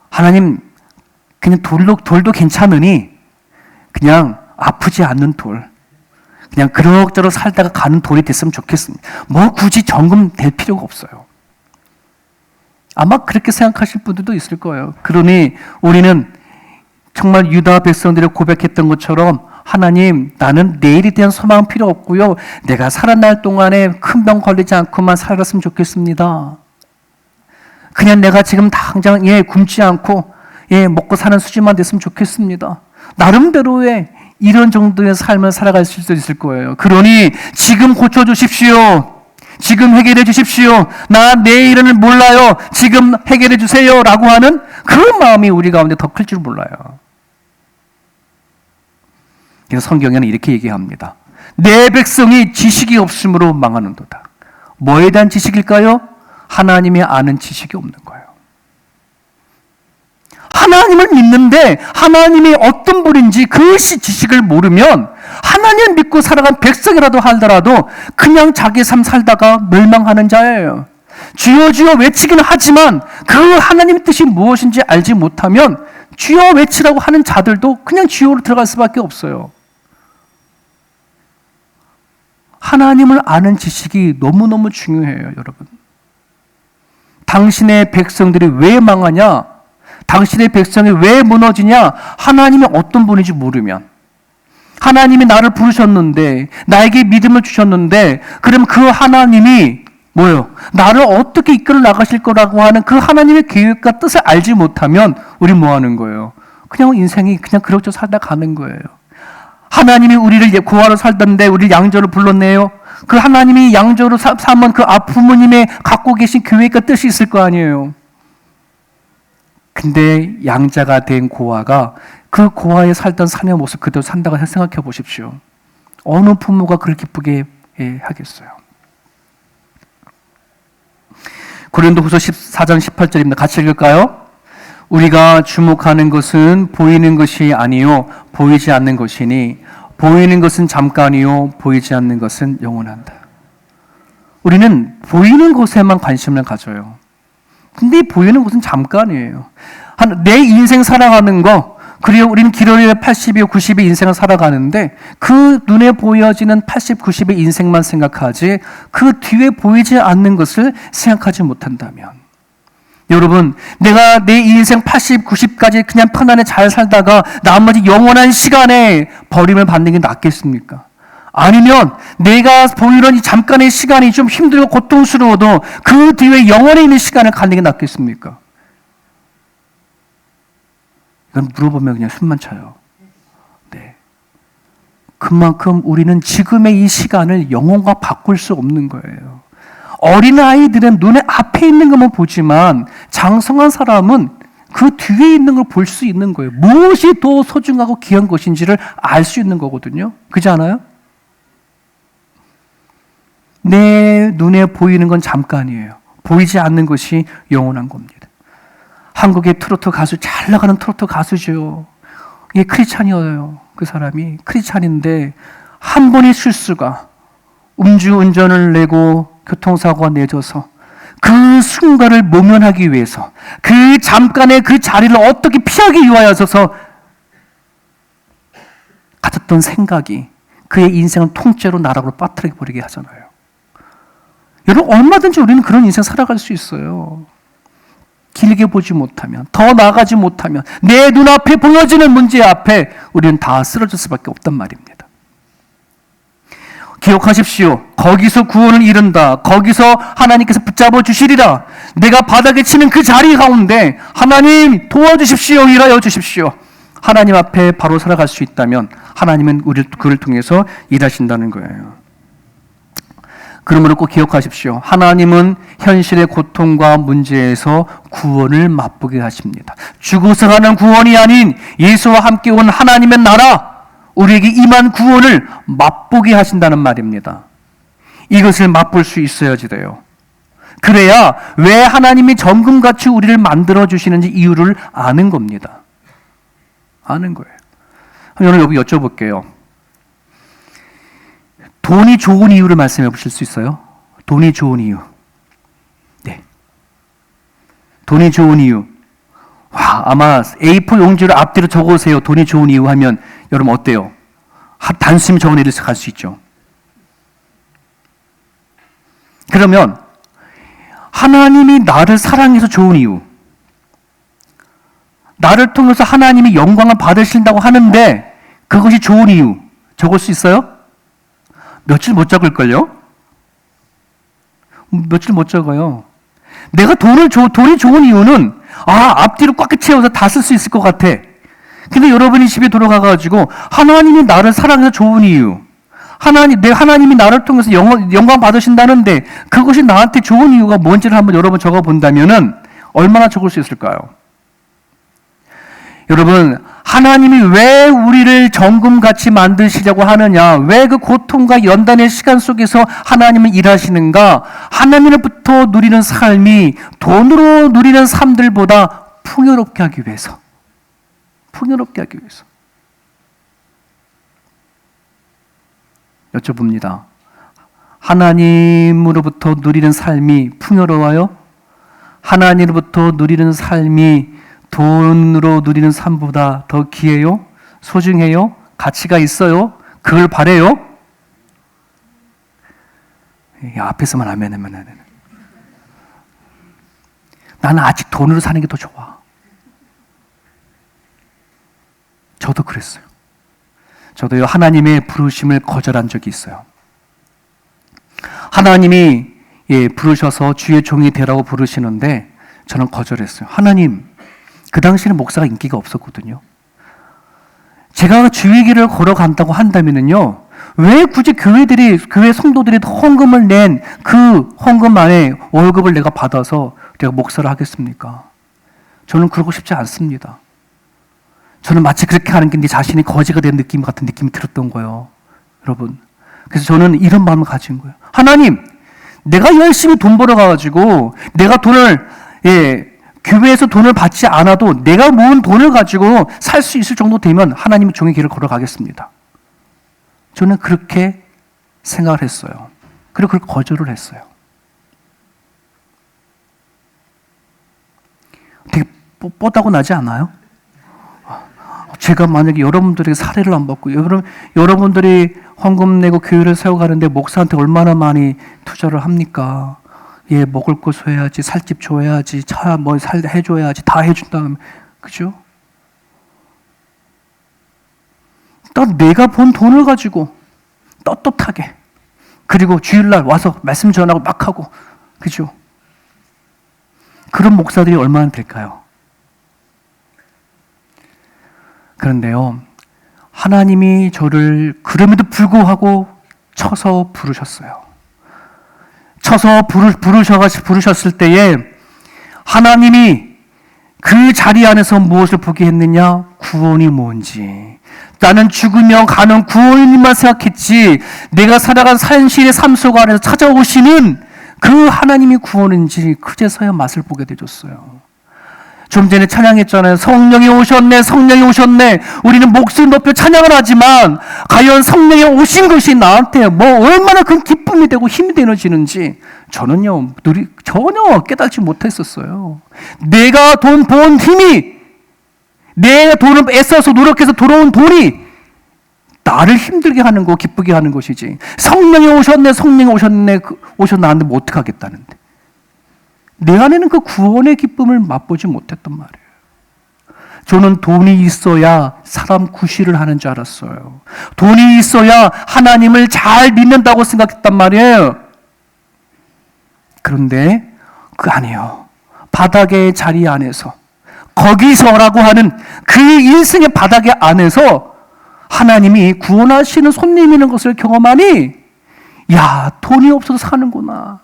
하나님, 그냥 돌도 괜찮으니 그냥 아프지 않는 돌. 그냥 그럭저럭 살다가 가는 돌이 됐으면 좋겠습니다. 뭐 굳이 정금 될 필요가 없어요. 아마 그렇게 생각하실 분들도 있을 거예요. 그러니 우리는 정말 유다 백성들이 고백했던 것처럼 하나님, 나는 내일에 대한 소망은 필요 없고요. 내가 살아날 동안에 큰 병 걸리지 않고만 살았으면 좋겠습니다. 그냥 내가 지금 당장 굶지 않고 먹고 사는 수준만 됐으면 좋겠습니다. 나름대로의 이런 정도의 삶을 살아갈 수도 있을 거예요. 그러니 지금 고쳐주십시오. 지금 해결해 주십시오. 나 내일을 몰라요. 지금 해결해 주세요. 라고 하는 그런 마음이 우리 가운데 더 클 줄 몰라요. 그래서 성경에는 이렇게 얘기합니다. 내 백성이 지식이 없으므로 망하는도다. 뭐에 대한 지식일까요? 하나님이 아는 지식이 없는 거예요. 하나님을 믿는데 하나님이 어떤 분인지 그 지식을 모르면 하나님을 믿고 살아간 백성이라도 하더라도 그냥 자기 삶 살다가 멸망하는 자예요. 주여 주여 외치기는 하지만 그 하나님의 뜻이 무엇인지 알지 못하면 주여 외치라고 하는 자들도 그냥 주여로 들어갈 수밖에 없어요. 하나님을 아는 지식이 너무너무 중요해요, 여러분. 당신의 백성들이 왜 망하냐? 당신의 백성이 왜 무너지냐? 하나님이 어떤 분인지 모르면, 하나님이 나를 부르셨는데, 나에게 믿음을 주셨는데, 그럼 그 하나님이 뭐예요? 나를 어떻게 이끌어 나가실 거라고 하는 그 하나님의 계획과 뜻을 알지 못하면 우리 뭐 하는 거예요? 그냥 인생이 그냥 그럭저럭 살다 가는 거예요. 하나님이 우리를 고아로 살던데 우리를 양조로 불렀네요. 그 하나님이 양조로 삼은 그 부모님의 갖고 계신 계획과 뜻이 있을 거 아니에요. 근데 양자가 된 고아가 그 고아에 살던 사내 모습 그대로 산다고 생각해 보십시오. 어느 부모가 그걸 기쁘게 하겠어요. 고린도후서 14장 18절입니다. 같이 읽을까요? 우리가 주목하는 것은 보이는 것이 아니요 보이지 않는 것이니 보이는 것은 잠깐이요 보이지 않는 것은 영원한다. 우리는 보이는 것에만 관심을 가져요. 근데 보이는 것은 잠깐이에요. 내 인생 살아가는 거, 그리고 우리는 길어야 80이요 90의 인생을 살아가는데 그 눈에 보여지는 80, 90의 인생만 생각하지 그 뒤에 보이지 않는 것을 생각하지 못한다면, 여러분, 내가 내 인생 80, 90까지 그냥 편안히 잘 살다가 나머지 영원한 시간에 버림을 받는 게 낫겠습니까? 아니면 내가 보이는 이 잠깐의 시간이 좀 힘들고 고통스러워도 그 뒤에 영원히 있는 시간을 갖는 게 낫겠습니까? 이건 물어보면 그냥 숨만 차요. 네. 그만큼 우리는 지금의 이 시간을 영혼과 바꿀 수 없는 거예요. 어린아이들은 눈에 앞에 있는 것만 보지만 장성한 사람은 그 뒤에 있는 걸 볼 수 있는 거예요. 무엇이 더 소중하고 귀한 것인지를 알 수 있는 거거든요. 그렇지 않아요? 내 눈에 보이는 건 잠깐이에요. 보이지 않는 것이 영원한 겁니다. 한국의 트로트 가수, 잘 나가는 트로트 가수죠. 이게 크리스찬이에요. 그 사람이 크리스찬인데 한 번의 실수가 음주운전을 내고 교통사고가 내져서 그 순간을 모면하기 위해서 그 잠깐의 그 자리를 어떻게 피하기 위하여서 가졌던 생각이 그의 인생을 통째로 나락으로 빠뜨려 버리게 하잖아요. 여러분, 얼마든지 우리는 그런 인생 살아갈 수 있어요. 길게 보지 못하면, 더 나아가지 못하면, 내 눈앞에 보여지는 문제 앞에 우리는 다 쓰러질 수밖에 없단 말입니다. 기억하십시오. 거기서 구원을 이룬다. 거기서 하나님께서 붙잡아 주시리라. 내가 바닥에 치는 그 자리 가운데 하나님 도와주십시오. 일하여 주십시오. 하나님 앞에 바로 살아갈 수 있다면 하나님은 그를 통해서 일하신다는 거예요. 그러므로 꼭 기억하십시오. 하나님은 현실의 고통과 문제에서 구원을 맛보게 하십니다. 죽어서 가는 구원이 아닌 예수와 함께 온 하나님의 나라, 우리에게 임한 구원을 맛보게 하신다는 말입니다. 이것을 맛볼 수 있어야지 돼요. 그래야 왜 하나님이 정금같이 우리를 만들어 주시는지 이유를 아는 겁니다. 아는 거예요. 오늘 여기 여쭤볼게요. 돈이 좋은 이유를 말씀해 보실 수 있어요? 돈이 좋은 이유. 네. 돈이 좋은 이유. 와, 아마 A4 용지를 앞뒤로 적어오세요. 돈이 좋은 이유 하면 여러분 어때요? 단숨에 적어내려서 갈 수 있죠. 그러면 하나님이 나를 사랑해서 좋은 이유, 나를 통해서 하나님이 영광을 받으신다고 하는데 그것이 좋은 이유 적을 수 있어요? 며칠 못 적을걸요? 며칠 못 적어요. 내가 돈이 좋은 이유는 앞뒤로 꽉 채워서 다 쓸 수 있을 것 같아. 근데 여러분이 집에 돌아가가지고 하나님이 나를 사랑해서 좋은 이유, 하나님이 나를 통해서 영광 받으신다는데 그것이 나한테 좋은 이유가 뭔지를 한번 여러분 적어본다면은 얼마나 적을 수 있을까요? 여러분, 하나님이 왜 우리를 정금같이 만드시려고 하느냐, 왜 그 고통과 연단의 시간 속에서 하나님은 일하시는가, 하나님으로부터 누리는 삶이 돈으로 누리는 삶들보다 풍요롭게 하기 위해서. 풍요롭게 하기 위해서. 여쭤봅니다. 하나님으로부터 누리는 삶이 풍요로워요? 하나님으로부터 누리는 삶이 돈으로 누리는 삶보다 더 귀해요? 소중해요? 가치가 있어요? 그걸 바래요? 앞에서만 아멘 하면 안 돼. 나는 아직 돈으로 사는 게 더 좋아. 저도 그랬어요. 저도요, 하나님의 부르심을 거절한 적이 있어요. 하나님이 부르셔서 주의 종이 되라고 부르시는데 저는 거절했어요. 하나님, 그 당시에는 목사가 인기가 없었거든요. 제가 주의 길을 걸어간다고 한다면은요, 왜 굳이 교회 성도들이 헌금을 낸 그 헌금 안에 월급을 내가 받아서 내가 목사를 하겠습니까? 저는 그러고 싶지 않습니다. 저는 마치 그렇게 하는 게 내 자신이 거지가 된 느낌 같은 느낌이 들었던 거예요. 여러분. 그래서 저는 이런 마음을 가진 거예요. 하나님, 내가 열심히 돈 벌어가지고 내가 돈을, 교회에서 돈을 받지 않아도 내가 모은 돈을 가지고 살 수 있을 정도 되면 하나님의 종의 길을 걸어가겠습니다. 저는 그렇게 생각을 했어요. 그리고 그걸 거절을 했어요. 되게 뻗다고 나지 않아요? 제가 만약에 여러분들에게 사례를 안 받고 여러분들이 헌금 내고 교회를 세워가는데 목사한테 얼마나 많이 투자를 합니까? 먹을 거 줘야지, 살집 줘야지, 차 해줘야지, 다 해준다면, 그죠? 내가 번 돈을 가지고 떳떳하게, 그리고 주일날 와서 말씀 전하고 막 하고, 그죠? 그런 목사들이 얼마나 될까요? 그런데요, 하나님이 저를 그럼에도 불구하고 쳐서 부르셨어요. 쳐서 부르셨을 때에 하나님이 그 자리 안에서 무엇을 보게 했느냐? 구원이 뭔지, 나는 죽으면 가는 구원님만 생각했지 내가 살아간 현실의 삶 속 안에서 찾아오시는 그 하나님이 구원인지 그제서야 맛을 보게 되었어요. 좀 전에 찬양했잖아요. 성령이 오셨네, 성령이 오셨네. 우리는 목소리 높여 찬양을 하지만 과연 성령이 오신 것이 나한테 뭐 얼마나 큰 기쁨이 되고 힘이 되어지는지 저는요 전혀 깨닫지 못했었어요. 내가 돈 번 힘이, 내가 돈을 애써서 노력해서 들어온 돈이 나를 힘들게 하는 거, 기쁘게 하는 것이지. 성령이 오셨네, 성령이 오셨네, 오셨나는데 뭐 어떡하겠다는데. 내 안에는 그 구원의 기쁨을 맛보지 못했단 말이에요. 저는 돈이 있어야 사람 구실을 하는 줄 알았어요. 돈이 있어야 하나님을 잘 믿는다고 생각했단 말이에요. 그런데 그 아니에요. 바닥의 자리 안에서, 거기서라고 하는 그 인생의 바닥의 안에서 하나님이 구원하시는 손님이는 것을 경험하니, 야, 돈이 없어서 사는구나.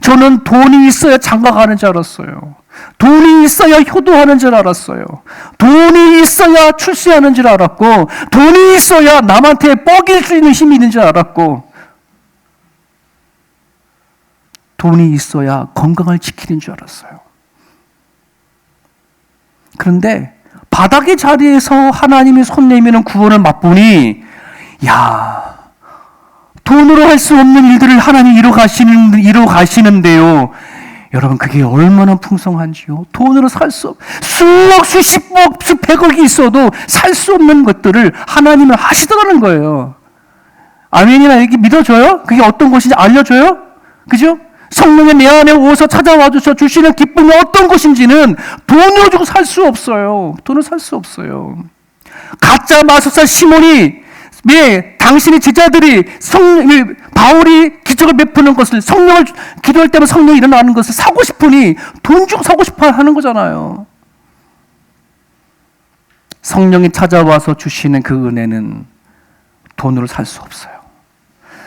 저는 돈이 있어야 장가가는 줄 알았어요. 돈이 있어야 효도하는 줄 알았어요. 돈이 있어야 출세하는 줄 알았고, 돈이 있어야 남한테 뻐길 수 있는 힘이 있는 줄 알았고, 돈이 있어야 건강을 지키는 줄 알았어요. 그런데 바닥의 자리에서 하나님이 손 내미는 구원을 맛보니, 야, 돈으로 할 수 없는 일들을 하나님이 이루어 가시는데요. 여러분, 그게 얼마나 풍성한지요. 돈으로 살 수, 수억, 수십억, 수백억이 있어도 살 수 없는 것들을 하나님은 하시더라는 거예요. 아멘이나 이렇게 믿어줘요? 그게 어떤 것인지 알려줘요? 그죠? 성령이 내 안에 오서 찾아와 주시는 기쁨이 어떤 것인지는 돈으로 주고 살 수 없어요. 돈으로 살 수 없어요. 가짜 마술사 시몬이, 당신의 제자들이 바울이 기적을 베푸는 것을, 성령을 기도할 때만 성령이 일어나는 것을 사고 싶으니 돈 주고 사고 싶어 하는 거잖아요. 성령이 찾아와서 주시는 그 은혜는 돈으로 살 수 없어요.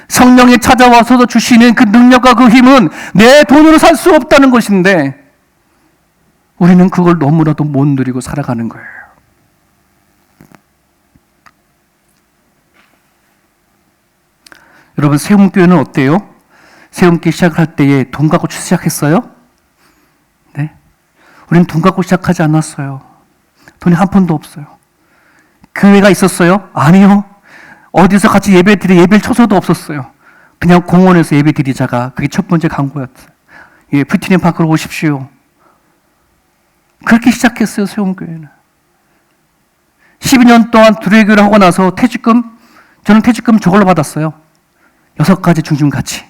성령이 찾아와서 주시는 그 능력과 그 힘은 내 돈으로 살 수 없다는 것인데, 우리는 그걸 너무나도 못 누리고 살아가는 거예요. 여러분, 세움교회는 어때요? 세움교회 시작할 때에 돈 갖고 시작했어요? 네? 우리는 돈 갖고 시작하지 않았어요. 돈이 한 푼도 없어요. 교회가 있었어요? 아니요. 어디서 같이 예배를 쳐서도 없었어요. 그냥 공원에서 예배 드리자가 그게 첫 번째 광고였어요. 예, 뷰티님 파크로 오십시오. 그렇게 시작했어요, 세움교회는. 12년 동안 두레교를 하고 나서 저는 퇴직금 저걸로 받았어요. 6가지 중심가치.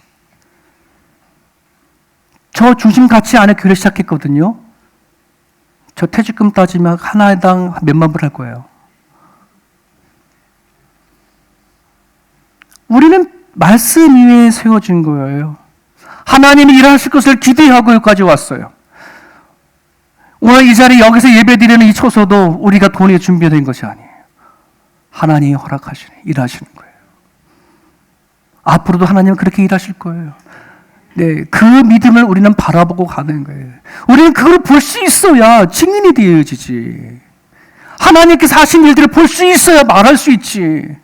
저 중심가치 안에 교회를 시작했거든요. 저 퇴직금 따지면 하나당 몇만 불 할 거예요. 우리는 말씀 위에 세워진 거예요. 하나님이 일하실 것을 기대하고 여기까지 왔어요. 오늘 이 자리 여기서 예배드리는 이 초소도 우리가 돈이 준비된 것이 아니에요. 하나님이 허락하시는, 일하시는 거예요. 앞으로도 하나님은 그렇게 일하실 거예요. 네, 그 믿음을 우리는 바라보고 가는 거예요. 우리는 그걸 볼 수 있어야 증인이 되어지지. 하나님께서 하신 일들을 볼 수 있어야 말할 수 있지.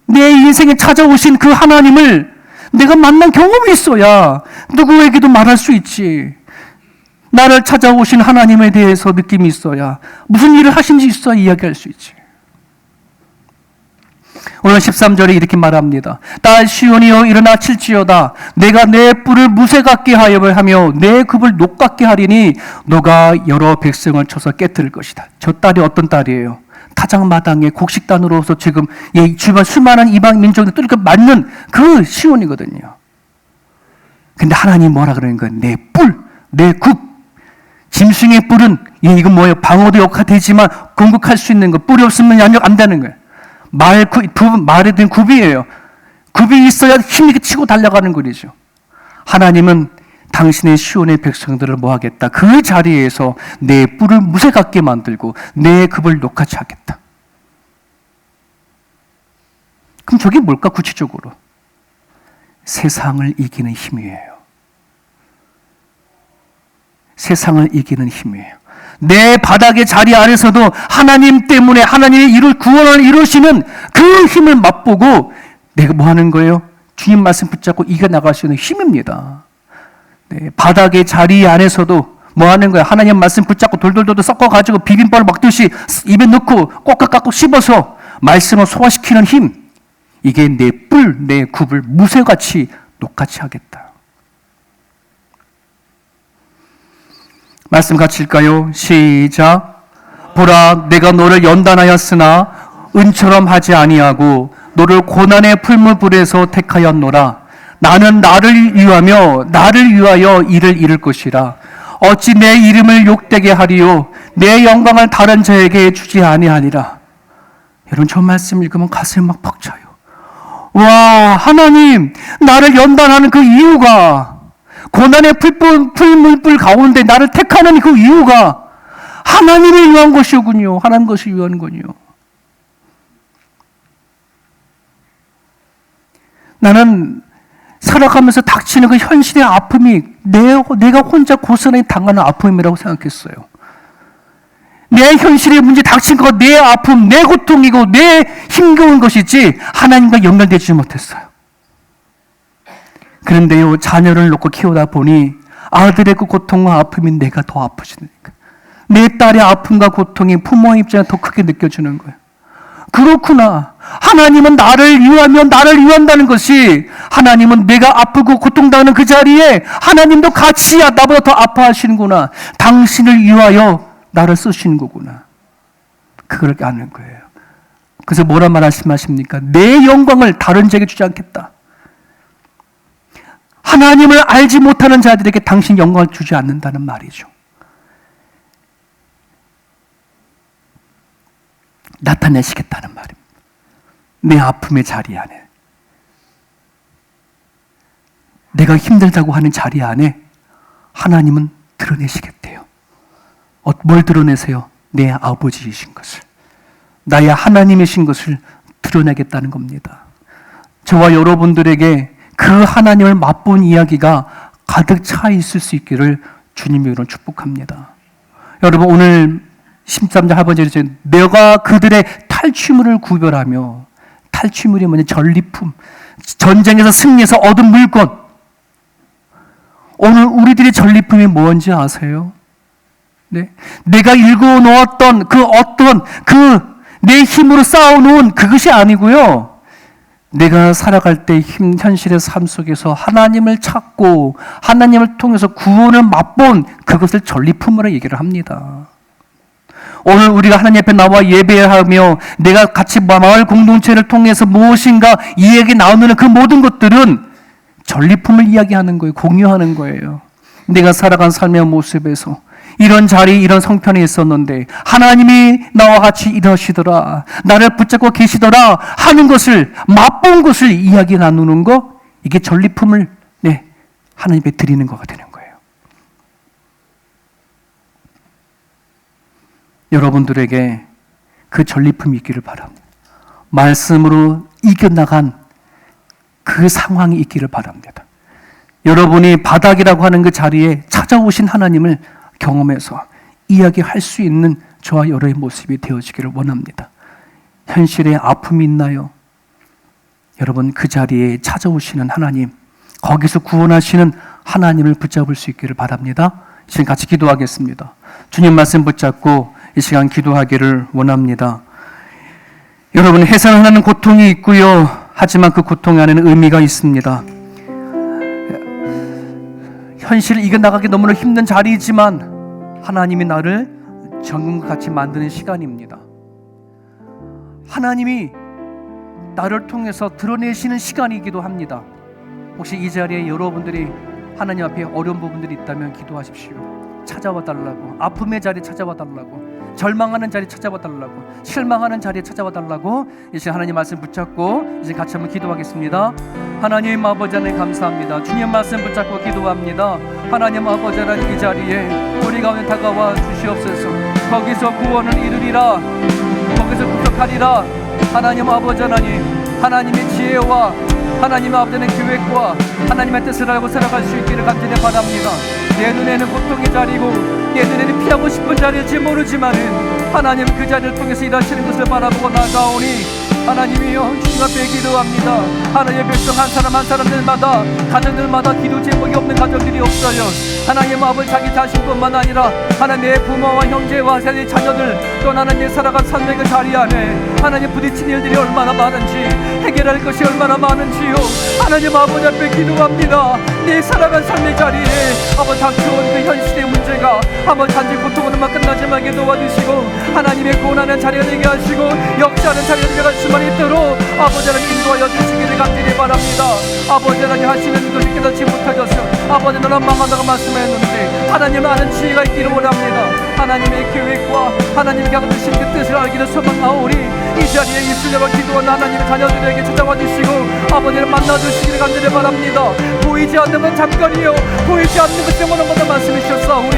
내 인생에 찾아오신 그 하나님을 내가 만난 경험이 있어야 누구에게도 말할 수 있지. 나를 찾아오신 하나님에 대해서 느낌이 있어야, 무슨 일을 하신지 있어야 이야기할 수 있지. 오늘 13절에 이렇게 말합니다. 딸 시온이여 일어나 칠지어다. 내가 내 뿔을 무쇠 같게 하며 내 굽을 녹 같게 하리니 너가 여러 백성을 쳐서 깨뜨릴 것이다. 저 딸이 어떤 딸이에요? 타작마당에 곡식단으로서 지금 주변 수많은 이방 민족들 뚫고 맞는 그 시온이거든요. 근데 하나님 뭐라 그러는 거예요? 내 뿔, 내 굽. 짐승의 뿔은 이건 뭐예요? 방어도 역할되지만 공격할 수 있는 거. 뿔이 없으면 양력 안 되는 거예요. 말에 든 굽이에요. 굽이 있어야 힘있게 치고 달려가는 거리죠. 하나님은 당신의 시온의 백성들을 뭐 하겠다? 그 자리에서 내 뿔을 무쇠 같게 만들고 내 굽을 녹같이 하겠다. 그럼 저게 뭘까 구체적으로? 세상을 이기는 힘이에요. 세상을 이기는 힘이에요. 내 바닥의 자리 안에서도 하나님 때문에 하나님의 구원을 이루시는 그 힘을 맛보고 내가 뭐 하는 거예요? 주님 말씀 붙잡고 이겨나갈 수 있는 힘입니다. 네, 바닥의 자리 안에서도 뭐 하는 거야? 하나님 말씀 붙잡고 돌돌돌 섞어가지고 비빔밥을 먹듯이 입에 넣고 꼭꼭 씹어서 말씀을 소화시키는 힘. 이게 내 뿔, 내 굽을 무쇠같이 녹같이 하겠다. 말씀 같이 읽까요? 시작. 보라, 내가 너를 연단하였으나 은처럼 하지 아니하고 너를 고난의 풀무불에서 택하였노라. 나는 나를 위하여 이를 이룰 것이라. 어찌 내 이름을 욕되게 하리요 내 영광을 다른 자에게 주지 아니하니라. 여러분, 저 말씀 읽으면 가슴이 막 벅차요. 와, 하나님, 나를 연단하는 그 이유가, 고난의 풀물불 가운데 나를 택하는 그 이유가 하나님을 위한 것이군요. 하나님 것을 위한 거요. 나는 살아가면서 닥치는 그 현실의 아픔이 내가 혼자 고스란히 당하는 아픔이라고 생각했어요. 내 현실의 문제 닥친 거 내 아픔, 내 고통이고 내 힘겨운 것이지 하나님과 연결되지 못했어요. 그런데요, 자녀를 놓고 키우다 보니 아들의 그 고통과 아픔이 내가 더 아프시니까 내 딸의 아픔과 고통이 부모의 입장에 더 크게 느껴지는 거예요. 그렇구나. 하나님은 나를 위하며 나를 위한다는 것이, 하나님은 내가 아프고 고통당하는 그 자리에 하나님도 같이 나보다 더 아파하시는구나. 당신을 위하여 나를 쓰시는 거구나. 그걸 아는 거예요. 그래서 뭐라 말씀하십니까? 내 영광을 다른 자에게 주지 않겠다. 하나님을 알지 못하는 자들에게 당신 영광을 주지 않는다는 말이죠. 나타내시겠다는 말입니다. 내 아픔의 자리 안에, 내가 힘들다고 하는 자리 안에 하나님은 드러내시겠대요. 뭘 드러내세요? 내 아버지이신 것을, 나의 하나님이신 것을 드러내겠다는 겁니다. 저와 여러분들에게 그 하나님을 맛본 이야기가 가득 차 있을 수 있기를 주님의 이름으로 축복합니다. 여러분, 오늘 13절 하반절에 내가 그들의 탈취물을 구별하며, 탈취물이 뭐냐? 전리품, 전쟁에서 승리해서 얻은 물건. 오늘 우리들의 전리품이 뭔지 아세요? 네? 내가 일궈 놓았던 내 힘으로 쌓아놓은 그것이 아니고요. 내가 살아갈 때 현실의 삶 속에서 하나님을 찾고 하나님을 통해서 구원을 맛본 그것을 전리품으로 얘기를 합니다. 오늘 우리가 하나님 앞에 나와 예배하며 내가 같이 마을 공동체를 통해서 무엇인가 이야기 나누는 그 모든 것들은 전리품을 이야기하는 거예요. 공유하는 거예요. 내가 살아간 삶의 모습에서 이런 자리, 이런 성편에 있었는데 하나님이 나와 같이 일하시더라, 나를 붙잡고 계시더라 하는 것을, 맛본 것을 이야기 나누는 거, 이게 전리품을 하나님 앞에 드리는 거가 되는 거예요. 여러분들에게 그 전리품이 있기를 바랍니다. 말씀으로 이겨나간 그 상황이 있기를 바랍니다. 여러분이 바닥이라고 하는 그 자리에 찾아오신 하나님을 경험해서 이야기할 수 있는 저와 여러의 모습이 되어지기를 원합니다. 현실에 아픔이 있나요? 여러분, 그 자리에 찾아오시는 하나님, 거기서 구원하시는 하나님을 붙잡을 수 있기를 바랍니다. 이 시간 같이 기도하겠습니다. 주님 말씀 붙잡고 이 시간 기도하기를 원합니다. 여러분, 해산하는 고통이 있고요. 하지만 그 고통 안에는 의미가 있습니다. 현실을 이겨나가기 너무나 힘든 자리이지만 하나님이 나를 정금과 같이 만드는 시간입니다. 하나님이 나를 통해서 드러내시는 시간이기도 합니다. 혹시 이 자리에 여러분들이 하나님 앞에 어려운 부분들이 있다면 기도하십시오. 찾아와 달라고, 아픔의 자리에 찾아와 달라고, 절망하는 자리에 찾아와 달라고, 실망하는 자리에 찾아와 달라고, 이제 하나님 말씀 붙잡고 이제 같이 한번 기도하겠습니다. 하나님 아버지 하나님 감사합니다. 주님 말씀 붙잡고 기도합니다. 하나님 아버지 하나님, 이 자리에 우리 가운데 다가와 주시옵소서. 거기서 구원을 이루리라, 거기서 구속하리라. 하나님 아버지 하나님, 하나님의 지혜와 하나님의 아버지 하나님의 계획과 하나님의 뜻을 알고 살아갈 수 있기를 간절히 바랍니다. 내 눈에는 고통의 자리고 내 눈에는 피하고 싶은 자리일지 모르지만은 하나님 그 자리를 통해서 일하시는 것을 바라보고 나가오니 하나님이여 주님 앞에 기도합니다. 하나님의 백성 한 사람 한 사람들마다 가정들마다 기도 제목이 없는 가정들이 없어요. 하나님 아버지 자기 자신뿐만 아니라 하나님 내 부모와 형제와 내 자녀들 또 하나님 살아간 삶의 그 자리 안에 하나님 부딪힌 일들이 얼마나 많은지 해결할 것이 얼마나 많은지요. 하나님 아버지 앞에 기도합니다. 내 살아간 삶의 자리에 아버지 닥쳐온 그 현실의 문제가 아버지 단지 고통으로만 끝나지 말게 도와주시고 하나님의 구원하는 자리가 되게 하시고 역사하는 자리가 되게 할 수만 있도록 아버지 하나님 인도하여 주시기를 간절히 바랍니다. 아버지 하나님 하시는 것을 깨닫지 못하셔서 아버지 너는 망한다고 말씀하셨는데 하나님 아는 지혜가 있기를 원합니다. 하나님의 계획과 하나님이 가르치신 그 뜻을 알기를 소망하오니 이 자리에 입술려고 기도하는 하나님의 자녀들에게 찾아와 주시고 아버지를 만나주시기를 간절히 바랍니다. 보이지 않는 건 잠깐이요 보이지 않는 것 때문에 모든 말씀이 셨사오니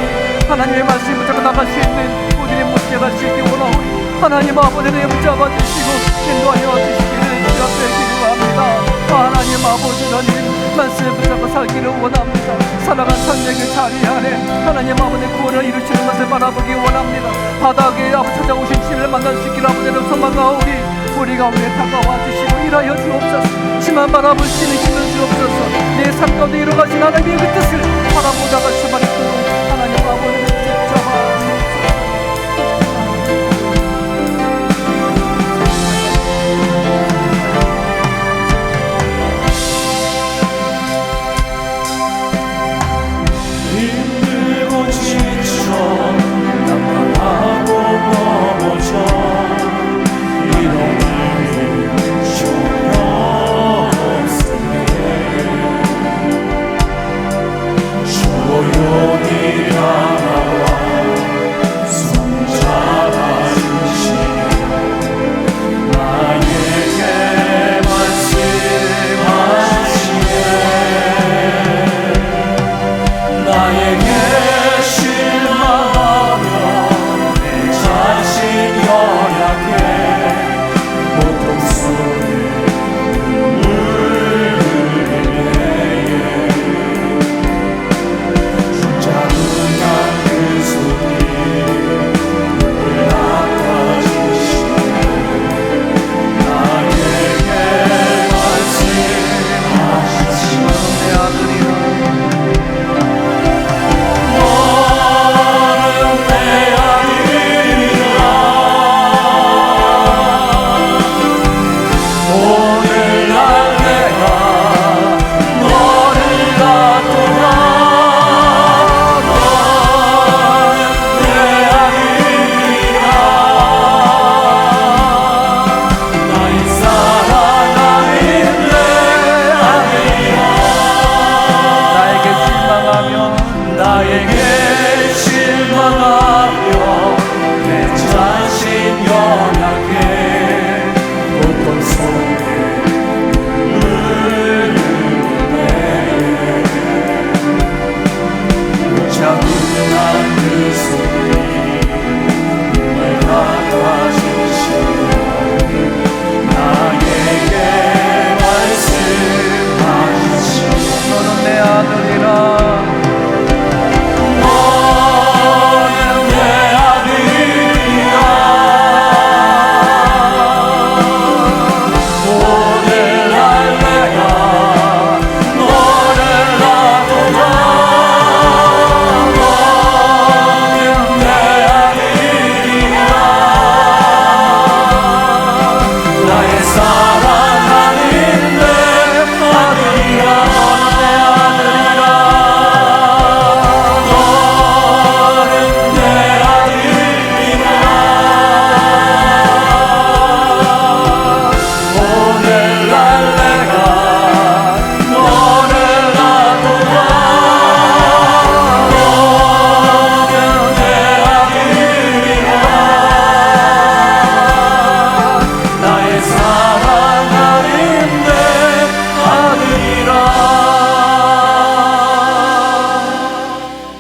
하나님의 말씀을 붙잡고 나갈 수 있는 우리의 모습에 갈 수 있게 원하오니 하나님 아버지를 붙잡아 주시고 인도하여 주시기를 주 앞에 기도합니다. 하나님 아버지 하나님 말씀을 붙잡고 살기를 원합니다. 살아간 삶의 그 자리 안에 하나님 아버지 구원을 이루시는 것을 바라보기 원합니다. 바닥에 아버지 찾아오신 주님을 만날 수 있기를 아버지를 소망하오니 우리 가운데 다가와 주시고 일하여 주옵소서. 지만 바라볼 수 있는 힘을 주옵소서. 내 삶 가운데 이루어가신 하나님의 그 뜻을 바라보다가 수만 있도록 하나님 아버지를 붙잡아 힘들고 지쳐 난망하고 넘어져 이런 일이 전혀 없으네. 조용히 다가와 손잡아 주시며 나에게 말씀하시네. 나에게 실망하며 내 자신 연약해 고통 속에 눈물 흘리네. 붙잡은 그 손이 늘 닦아주시네. 나에게 말씀하시네. 내 아들이여 나에게 실망하며 내 자신 연약해 고통 속에 눈물 흘리네. 붙잡은 그 손이 날 닦아주시네. 나에게 말씀하시네. 너는 내 아들이라.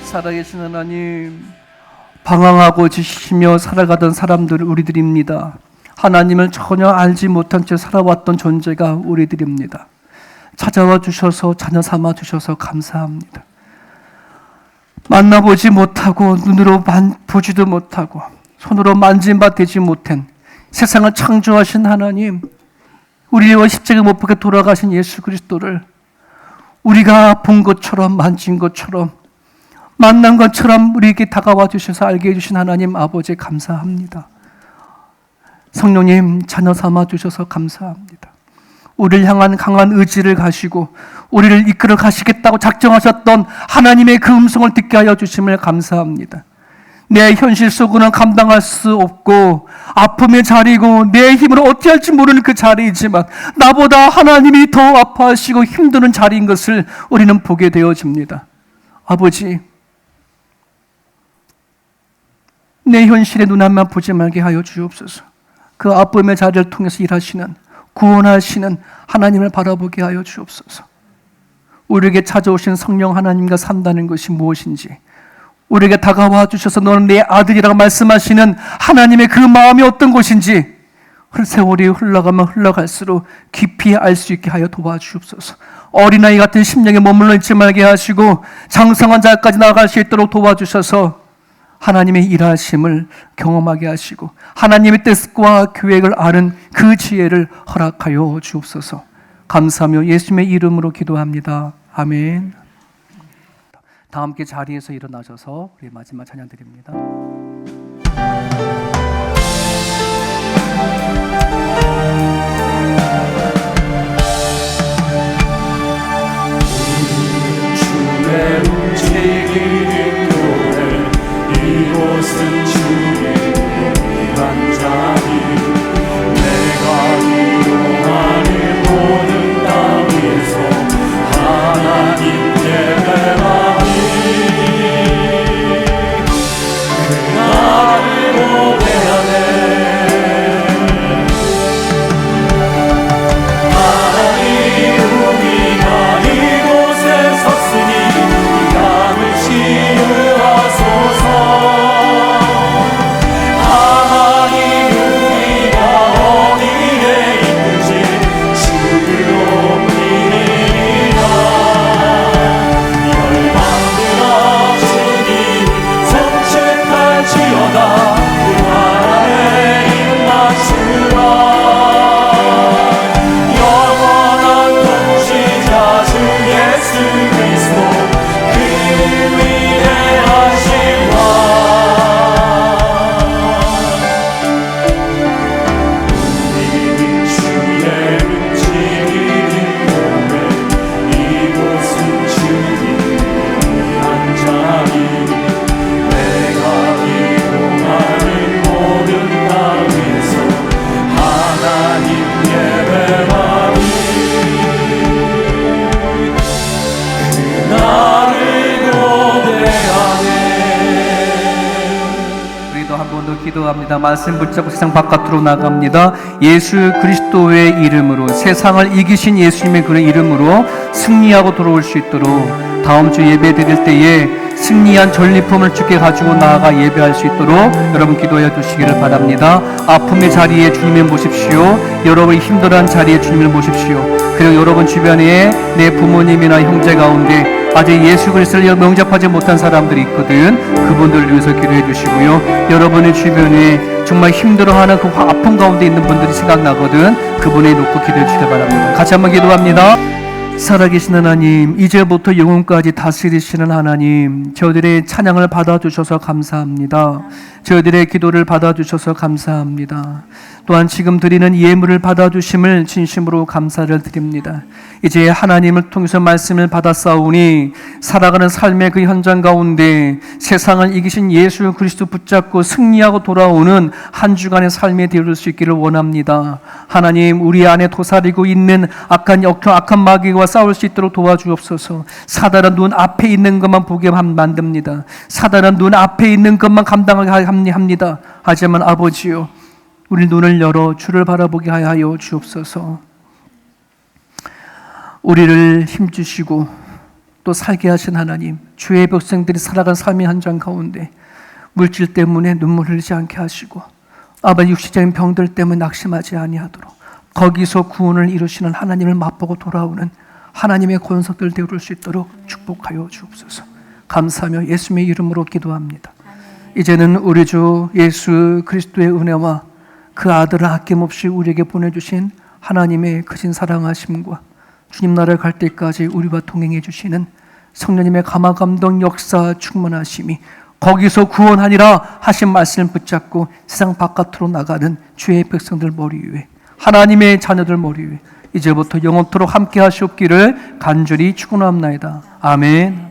살아계신 하나님, 방황하고 지치며 살아가던 사람들 우리들입니다. 하나님을 전혀 알지 못한 채 살아왔던 존재가 우리들입니다. 찾아와 주셔서 자녀 삼아 주셔서 감사합니다. 만나보지 못하고 눈으로 보지도 못하고 손으로 만진 바 되지 못한 세상을 창조하신 하나님, 우리와 십자가 못 박혀 돌아가신 예수 그리스도를 우리가 본 것처럼 만진 것처럼 만난 것처럼 우리에게 다가와 주셔서 알게 해주신 하나님 아버지 감사합니다. 성령님 자녀 삼아 주셔서 감사합니다. 우리를 향한 강한 의지를 가시고 우리를 이끌어 가시겠다고 작정하셨던 하나님의 그 음성을 듣게 하여 주심을 감사합니다. 내 현실 속으로는 감당할 수 없고 아픔의 자리고 내 힘으로 어찌 할지 모르는 그 자리이지만 나보다 하나님이 더 아파하시고 힘드는 자리인 것을 우리는 보게 되어집니다. 아버지, 내 현실의 눈앞만 보지 말게 하여 주옵소서. 그 아픔의 자리를 통해서 일하시는 구원하시는 하나님을 바라보게 하여 주옵소서. 우리에게 찾아오신 성령 하나님과 산다는 것이 무엇인지, 우리에게 다가와 주셔서 너는 내 아들이라고 말씀하시는 하나님의 그 마음이 어떤 것인지 세월이 흘러가면 흘러갈수록 깊이 알 수 있게 하여 도와주옵소서. 어린아이 같은 심령에 머물러 있지 말게 하시고 장성한 자까지 나아갈 수 있도록 도와주셔서 하나님의 일하심을 경험하게 하시고 하나님의 뜻과 계획을 아는 그 지혜를 허락하여 주옵소서. 감사하며 예수님의 이름으로 기도합니다. 아멘. 다 함께 자리에서 일어나셔서 우리 마지막 찬양 드립니다. 주의 움직이는 교회, 이곳은 주의 위한 자리. 내가 기도하는 모든 땅 위에서 하나님 예배하니 그날을 고대하네. 하나님 우리가 이곳에 섰으니 이 땅을 치유하소서. 하나님 우리가 어디에 있는지 주를 높이리라. 열방들아 주님을 선책할지어다. 그 안에 입맞추라. 영원한 통치자 주 예수 그리스도 그 위대하신 왕. 우리는 주의 움직이는 교회, 이곳은 주님의 위한 자리. 내가 기도하는 모든 땅 위에서 하나님 예배하니 그날을 고대하네. 우리도 한 번 더 기도합니다. 말씀 붙잡고 세상 바깥으로 나갑니다. 예수 그리스도의 이름으로, 세상을 이기신 예수님의 그런 이름으로 승리하고 돌아올 수 있도록 다음 주 예배 드릴 때에 승리한 전리품을 주께 가지고 나아가 예배할 수 있도록 여러분 기도해 주시기를 바랍니다. 아픔의 자리에 주님을 모십시오. 여러분이 힘들어한 자리에 주님을 모십시오. 그리고 여러분 주변에 내 부모님이나 형제 가운데 아직 예수 그리스도를 영접하지 못한 사람들이 있거든. 그분들을 위해서 기도해 주시고요. 여러분의 주변에 정말 힘들어하는 그 아픔 가운데 있는 분들이 생각나거든. 그분에 놓고 기도해 주시기 바랍니다. 같이 한번 기도합니다. 살아계신 하나님, 이제부터 영원까지 다스리시는 하나님, 저희들의 찬양을 받아주셔서 감사합니다. 저희들의 기도를 받아주셔서 감사합니다. 또한 지금 드리는 예물을 받아주심을 진심으로 감사를 드립니다. 이제 하나님을 통해서 말씀을 받았사오니 살아가는 삶의 그 현장 가운데 세상을 이기신 예수 그리스도 붙잡고 승리하고 돌아오는 한 주간의 삶에 이룰 수 있기를 원합니다. 하나님, 우리 안에 도사리고 있는 악한 역경, 악한 마귀와 싸울 수 있도록 도와주옵소서. 사단은 눈 앞에 있는 것만 보게 만듭니다. 사단은 눈 앞에 있는 것만 감당하게 합니다. 하지만 아버지요, 우리 눈을 열어 주를 바라보게 하여 주옵소서. 우리를 힘주시고 또 살게 하신 하나님, 주의 백성들이 살아간 삶의 현장 가운데 물질 때문에 눈물 흘리지 않게 하시고 아버지 육신적인 병들 때문에 낙심하지 아니하도록 거기서 구원을 이루시는 하나님을 맛보고 돌아오는 하나님의 권속들 되어올 수 있도록 축복하여 주옵소서. 감사하며 예수님의 이름으로 기도합니다. 이제는 우리 주 예수 그리스도의 은혜와 그 아들을 아낌없이 우리에게 보내주신 하나님의 크신 사랑하심과 주님 나라에 갈 때까지 우리와 동행해 주시는 성령님의 감화감동 역사 충만하심이 거기서 구원하니라 하신 말씀을 붙잡고 세상 바깥으로 나가는 주의 백성들 머리 위에 하나님의 자녀들 머리 위에 이제부터 영원토록 함께 하시옵기를 간절히 축원합나이다. 아멘.